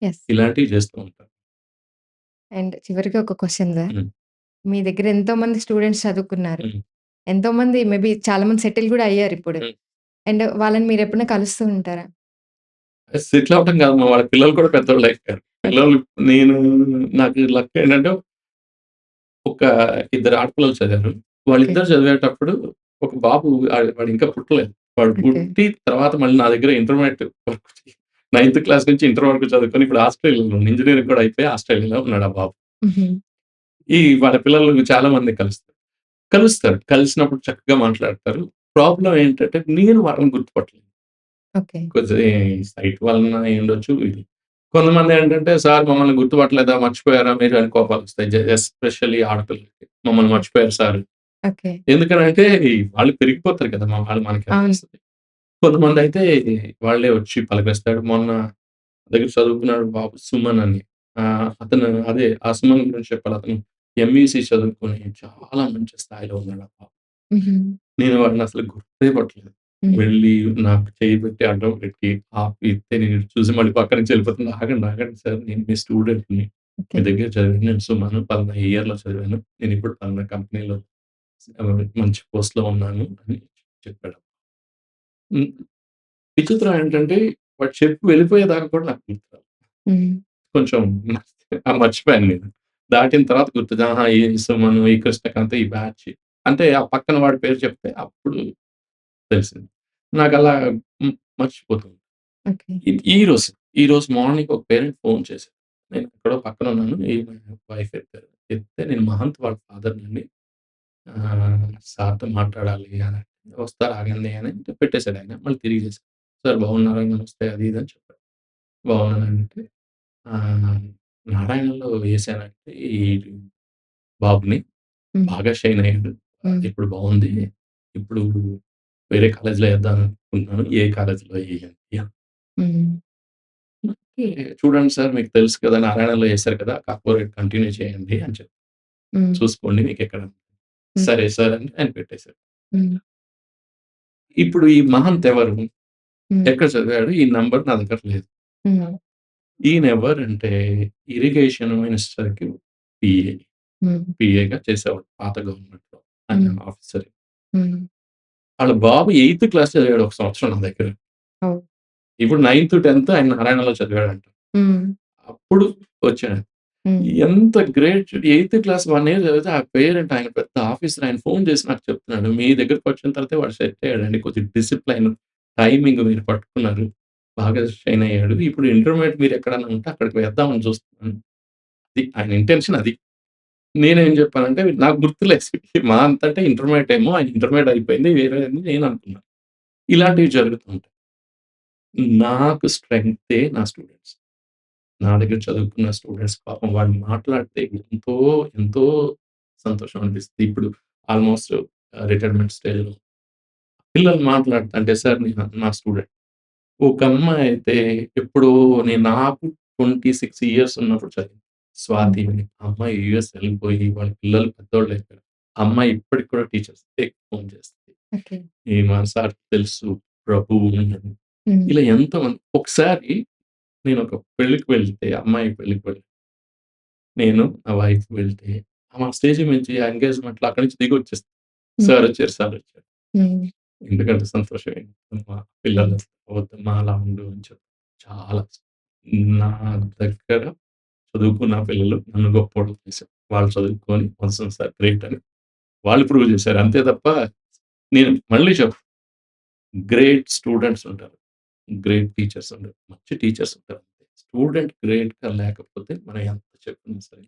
యెస్. ఇలాంటివి చేస్తూ ఉంటారు. అండ్ చివరిగా ఒక క్వెషన్ సార్. హ్మ్. మీ దగ్గర ఎంతోమంది స్టూడెంట్స్ చదువుకున్నారు. హ్మ్. ఎంతోమంది మేబీ చాలా మంది సెటిల్ గూడా అయ్యారిప్పుడు. హ్మ్. అండ్ వాళ్ళని మీరెప్పుడైనా కలుస్తూ ఉంటారా? సెటిల్ అవ్వటం కాదమ్మా! వాళ్ళ పిల్లలు కూడా పెద్దోళ్ళయిపోయారు. ఓకే. పిల్లలు నేను నాకు లక్ ఏంటంటే ఒక ఇద్దరు ఆడపిల్లలు చదివారు. ఓకే. వాళ్ళిద్దరు చదివేటప్పుడు ఒక బాబు వాడింకా పుట్టలేదు. వాడు ఓకే. పుట్టి తర్వాత మళ్ళీ నా దగ్గర ఇంటర్మీడియేట్ వరకు నైన్త్ క్లాస్ నుంచి ఇంటర్ వరకు చదువుకొని ఇప్పుడు ఆస్ట్రేలియాలో ఉన్నాడు. ఇంజినీరింగ్ కూడా అయిపోయి ఆస్ట్రేలియాలో ఉన్నాడు ఆ బాబు. హుహు. వాళ్ళ పిల్లలు చాలా మందిని కలుస్తారు. కలుస్తారు. కలిసినప్పుడు చక్కగా మాట్లాడతారు. ప్రాబ్లమ్ ఏంటంటే నేను వాళ్ళని గుర్తుపట్టలేను. ఓకే. కొంచెం ఈ సైట్ వలన అయ్యుండొచ్చు ఇది. కొంతమందేంటంటే, "సార్ మమ్మల్ని గుర్తుపట్టలేదా? మర్చిపోయారా మీరు?" అని కోపాలొస్తాయి. ఎస్పెషల్లీ ఆడపిల్లలకి. "మమ్మల్ని ఓకే. మర్చిపోయారు సార్." ఓకే. ఎందుకనంటే, వాళ్ళు పెరిగిపోతారు కదా! వాళ్ళు మనకెలా అవును. తెలుస్తది. కొంతమందయితే వాళ్ళే వచ్చి పలకరిస్తాడు. మొన్న నా దగ్గర చదువుకున్నాడు బాబు సుమన్ అని. అతను అదే ఆ సుమన్ గురించి చెప్పాలి. అతను ఎంఈసీ చదువుకొని చాలా మంచి స్థాయిలో ఉన్నాడు ఆ బాబు. హుహు. నేను వాడినసలు గుర్తే పట్టలేదు. హ్మ్. వెళ్ళి నాకు చెయ్యి పెట్టి అడ్డం పెట్టి ఆపితే నేను చూసి మళ్ళీ పక్క నుంచి వెళ్ళిపోతున్నా. "ఆగండి, ఆగండి సార్ నేను మీ స్టూడెంట్‌ని. ఓకే. మీ దగ్గర చదివాను. నేను సుమను పలానా ఇయర్‌లో చదివాను. నేనిప్పుడు పలానా కంపెనీలో మంచి పోస్ట్‌లో ఉన్నాను" అని చెప్పాడు. హ్మ్. విచిత్రం ఏంటంటే వాడు చెప్పి వెళ్ళిపోయేదాకా కూడా నాకు గుర్తురాదు. హ్మ్. కొంచెం మర్చిపోయాను నేను. దాటిన తర్వాత గుర్తొచ్చి ఆహా! ఈ సుమను, ఈ కృష్ణకాంత్ ఈ బ్యాచ్. అంటే ఆ పక్కన వాడి పేరు చెప్తే అప్పుడు తెలిసింది. నాకలా మర్చిపోతుంది. ఓకే. ఈరోజు, ఈరోజు మార్నింగ్ ఒక పేరెంట్ ఫోన్ చేశారు. నేను ఎక్కడో పక్కనున్నాను. ఈమె వైఫ్ ఎత్తారు. ఎత్తితే నేను మహంత్ వాళ్ళ ఫాదర్‌నండి. సార్‌తో మాట్లాడాలి అని. వస్తారు ఆగండి అని పెట్టేసాడాయన. మళ్ళీ తిరిగి చేశారు. సార్ బాగున్నారా? నమస్తే అది ఇది అని చెప్పారు. బాగున్నానంటే ఆహ్, నారాయణలో ఏసానంటే ఈ బాబుని హ్మ్. బాగా షైన్ అయ్యాడు. హ్మ్. ఇప్పుడు బావుంది. ఇప్పుడు వేరే కాలేజ్‌లో ఏద్దాం అనుకుంటున్నాను. ఏ కాలేజ్‌లో ఎయ్యండి అని. హ్మ్. ఓకే. చూడండి సార్ మీకు తెలుసు కదా! నారాయణలో ఏసారు కదా! కార్పొరేట్ కంటిన్యూ చేయండి అని చెప్పి. హ్మ్. చూసుకోండి మీకెక్కడ హ్మ్. సరే సార్ అని ఆయన పెట్టేసారు. హ్మ్. ఇప్పుడు ఈ మహంత్ ఎవరు? హ్మ్. ఎక్కడ చదివాడు? ఈ నంబర్ నా దగ్గర లేదు. హ్మ్. ఈయనెవరంటే ఇరిగేషన్ మినిస్టర్‌కి పీఏ. హ్మ్. పీఏగా చేసేవాడు పాత గవర్నమెంట్‌లో. ఆయన హ్మ్. ఆఫీసర్. హ్మ్. ఆళ్ళ బాబు ఎయిత్ క్లాస్ చదివాడు ఒక సంవత్సరం నా దగ్గర. ఓహ్! ఇప్పుడు నైన్త్, 10థ్ ఆయన నారాయణలో చదివాడంట. హ్మ్. అప్పుడు వచ్చాడు. హ్మ్. ఎంత గ్రేట్ ఎయిత్ క్లాస్ 1 ఇయర్ చదివితే ఆ పేరెంట్ ఆయన పెద్ద ఆఫీసర్ ఆయన ఫోన్ చేసి నాకు చెప్తున్నాడు. మీ దగ్గరికొచ్చిన తర్వాతే వాడు సెట్ అయ్యాడండి. కొద్దిగా డిసిప్లైన్, టైమింగ్ మీరు పట్టుకున్నారు. బాగా షైన్ అయ్యాడు. ఇప్పుడు ఇంటర్మీడియేట్ మీరు ఎక్కడన్నా ఉంటే అక్కడికి వేద్దామని చూస్తున్నాను. అది ఆయన ఇంటెన్షన్ అది. నేనేం చెప్పానంటే నాకు గుర్తులేదు. మా అంతంటే ఇంటర్మీడియేట్ ఏమో ఆయన ఇంటర్మీడియేట్ అయిపోయింది. వేరేది నేను అనుకున్నా. ఇలాంటివి జరుగుతూ ఉంటాయి. నాకు స్ట్రెంగ్తే నా స్టూడెంట్స్. నా దగ్గర చదువుకున్న స్టూడెంట్స్ పాపం వాళ్ళు మాట్లాడితే ఎంతో, ఎంతో సంతోషం అనిపిస్తది. ఇప్పుడు ఆల్‌మోస్ట్ రిటైర్మెంట్ స్టేజ్‌లో పిల్లలు మాట్లాడుతుంటే సార్ నేను నా స్టూడెంట్. ఒక అమ్మాయయితే ఎప్పుడో నాకు 26 ఇయర్స్ ఉన్నప్పుడు చదివింది. హ్మ్. స్వాతి అని. ఆ అమ్మాయి యూఎస్ ఎళ్ళిపోయి వాళ్ళ పిల్లలు పెద్దోళ్ళయిపోయారు. ఆ అమ్మాయి ఇప్పటికి కూడా టీచర్స్ డేకి ఫోన్ చేస్తది. ఓకే. మా సార్‌కి తెలుసు ప్రభు ఉన్నాడు. హ్మ్. ఇలా ఎంతోమంది ఒకసారి నేనొక పెళ్ళికి వెళ్తే అమ్మాయి పెళ్ళికి నేను, నా వైఫ్ వెళ్తే, ఆమె స్టేజ్ మించి ఆ ఎంగేజ్‌మెంట్‌లో అక్కడి నుంచి దిగొచ్చేసింది. హ్మ్. సారొచ్చారు, సారొచ్చారు. హ్మ్. ఎందుకంటే సంతోషమే. మా హ్మ్. పిల్లలు వద్దమ్మా అలా ఉండు అని చెప్పి. చాలా నా దగ్గర చదువుకున్న పిల్లలు నన్ను గొప్పోడిని చేశారు. వాళ్ళు చదువుకొని అవసరం సార్ గ్రేట్ అని వాళ్ళు ప్రూవ్ చేశారు. అంతే తప్ప నేను మళ్ళీ గ్రేట్ స్టూడెంట్స్ ఉంటారు. గ్రేట్ టీచర్స్ ఉండరు. మంచి టీచర్స్ ఉంటారు. స్టూడెంట్ గ్రేట్‌గా లేకపోతే మనం ఎంత చెప్పినా సరే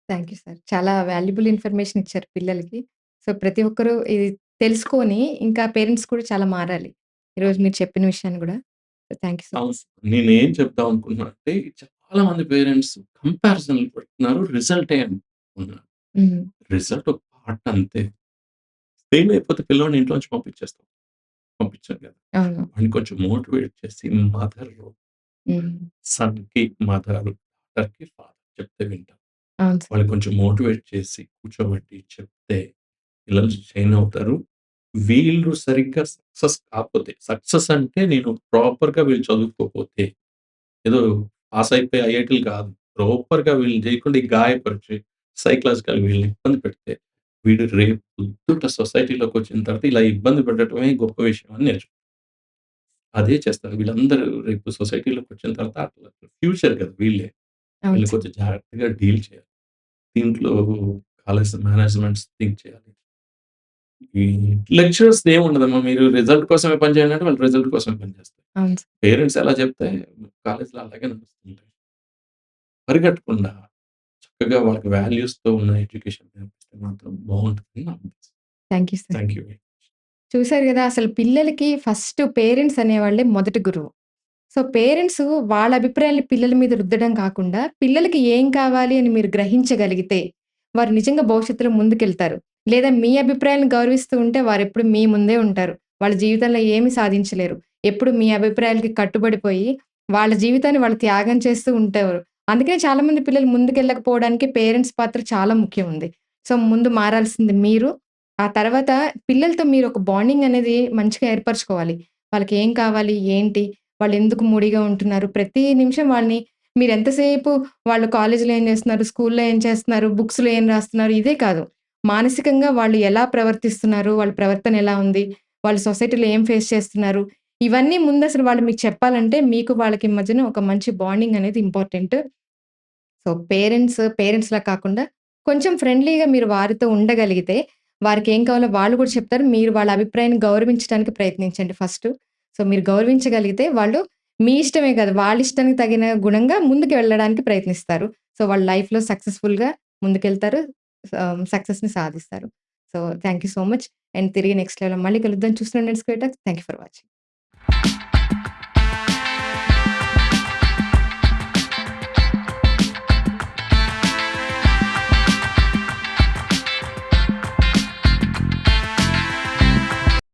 థాంక్ యూ సార్. చాలా వాల్యుబుల్ ఇన్ఫర్మేషన్ ఇచ్చారు పిల్లలకి. సో, ప్రతి ఒక్కరు ఇది తెలుసుకొని ఇంకా పేరెంట్స్ కూడా చాలా మారాలి. ఈరోజు మీరు చెప్పిన విషయాన్ని గూడా. థాంక్ యూ సో అవును. మచ్. నేనేం చెప్దాం అనుకుంటున్నా అంటే చాలా మంది పేరెంట్స్ కంపారిజన్‌లు పెడుతున్నారు. రిజల్టే అనుకున్నారు. హ్మ్. రిజల్ట్ ఒక పార్ట్ అంతే. ఫెయిల్ అయిపోతే పిల్లోడిని ఇంట్లోంచి పంపించేస్తాం. పంపించం కదా! అవును. వాడిని కొంచెం మోటివేట్ చేసి మదరు హ్మ్. సన్‌కి మదరు, డాటర్‌కి ఫాదర్ చెప్తే వింటారు. అవును సార్. వాళ్ళని కొంచెం మోటివేట్ చేసి కూర్చోబెట్టి చెప్తే పిల్లలు షైన్ అవుతారు. వీళ్ళు సరిగ్గా సక్సెస్ కాకపోతే, సక్సెస్ అంటే నేను ప్రాపర్‌గా వీళ్ళు చదువుకోకపోతే, ఏదో పాస్ అయిపోయి ఐఐటీలు కాదు. ప్రాపర్‌గా వీళ్ళని చేయకుండా ఈ గాయపరిచి, సైకలాజికల్‌గా వీళ్ళని ఇబ్బంది పెడితే, వీడు రేపు పొద్దుట సొసైటీలోకొచ్చిన తర్వాత ఇలా ఇబ్బంది పెట్టడమే గొప్ప విషయం అని అదే చేస్తారు. వీళ్ళందరూ రేపు సొసైటీలోకొచ్చిన తర్వాత అట్లా ఫ్యూచర్ కదా వీళ్ళే. అవును వీళ్ళని సార్. కొంచెం జాగ్రత్తగా డీల్ చేయాలి. దీంట్లో కాలేజ్ మేనేజ్మెంట్స్ థింక్ చేయాలి. ఈ లెక్చరర్స్‌ది ఏముండదమ్మా. మీరు రిజల్ట్ కోసమే పని చేయండి అంటే వాళ్ళు రిజల్ట్ కోసమే పని చేస్తారు. అవును సార్. పేరెంట్స్ ఎలా చెప్తే కాలేజ్‌లో అలాగే నడుస్తుంటాయి. పరిగెట్టకుండా చక్కగా వాళ్ళకి వాల్యూస్‌తో ఉన్న ఎడ్యుకేషన్ నేర్పిస్తే మాత్రం బావుంటుందని నా ఉద్దేశం. Thank you sir. Thank you. చూసారు గదా! అసలు పిల్లలకి ఫస్ట్ పేరెంట్స్ అనేవాళ్ళే మొదటి గురువు. సో, పేరెంట్సు వాళ్ళ అభిప్రాయాలు పిల్లల మీద రుద్దడం కాకుండా, పిల్లలకి ఏం కావాలి అని మీరు గ్రహించగలిగితే, వారు నిజంగా భవిష్యత్తులో ముందుకెళ్తారు. లేదా మీ అభిప్రాయాలను గౌరవిస్తూ ఉంటే వారెప్పుడు మీ ముందే ఉంటారు. వాళ్ళ జీవితంలో ఏమి సాధించలేరు. ఎప్పుడు మీ అభిప్రాయాలకి కట్టుబడిపోయి, వాళ్ళ జీవితాన్ని వాళ్ళు త్యాగం చేస్తూ ఉంటారు. అందుకనే చాలామంది పిల్లలు ముందుకెళ్ళకపోవడానికి పేరెంట్స్ పాత్ర చాలా ముఖ్యం ఉంది. సో, ముందు మారాల్సింది మీరు. ఆ తర్వాత పిల్లలతో మీరొక బాండింగ్ అనేది మంచిగా ఏర్పరచుకోవాలి. వాళ్ళకేం కావాలి? ఏంటి? వాళ్ళెందుకు మూడీగా ఉంటున్నారు? ప్రతి నిమిషం వాళ్ళని మీరెంతసేపు వాళ్ళు కాలేజీలో ఏం చేస్తున్నారు? స్కూల్లో ఏం చేస్తున్నారు? బుక్స్‌లో ఏం రాస్తున్నారు? ఇదే కాదు. మానసికంగా వాళ్ళు ఎలా ప్రవర్తిస్తున్నారు? వాళ్ళ ప్రవర్తన ఎలా ఉంది? వాళ్ళు సొసైటీలో ఏం ఫేస్ చేస్తున్నారు? ఇవన్నీ ముందసలు వాళ్ళు మీకు చెప్పాలంటే మీకు వాళ్ళకి మధ్యన ఒక మంచి బాండింగ్ అనేది ఇంపార్టెంట్. సో, పేరెంట్స్‌లా కాకుండా కొంచెం ఫ్రెండ్లీగా మీరు వారితో ఉండగలిగితే, వారికేం కావాలో వాళ్ళు కూడా చెప్తారు. మీరు వాళ్ళ అభిప్రాయాన్ని గౌరవించడానికి ప్రయత్నించండి ఫస్టు. సో, మీరు గౌరవించగలిగితే వాళ్ళు మీ ఇష్టమే కాదు, వాళ్ళ ఇష్టానికి తగిన గుణంగా ముందుకు వెళ్ళడానికి ప్రయత్నిస్తారు. సో, వాళ్ళ లైఫ్‌లో సక్సెస్‌ఫుల్‌గా ముందుకెళ్తారు. సక్సెస్‌ని సాధిస్తారు. So, thank you so much. And తిరిగి నెక్స్ట్ లెవెల్‌లో మళ్ళీ కలుద్దాం. చూస్తూండండి square talks. Thank you for watching.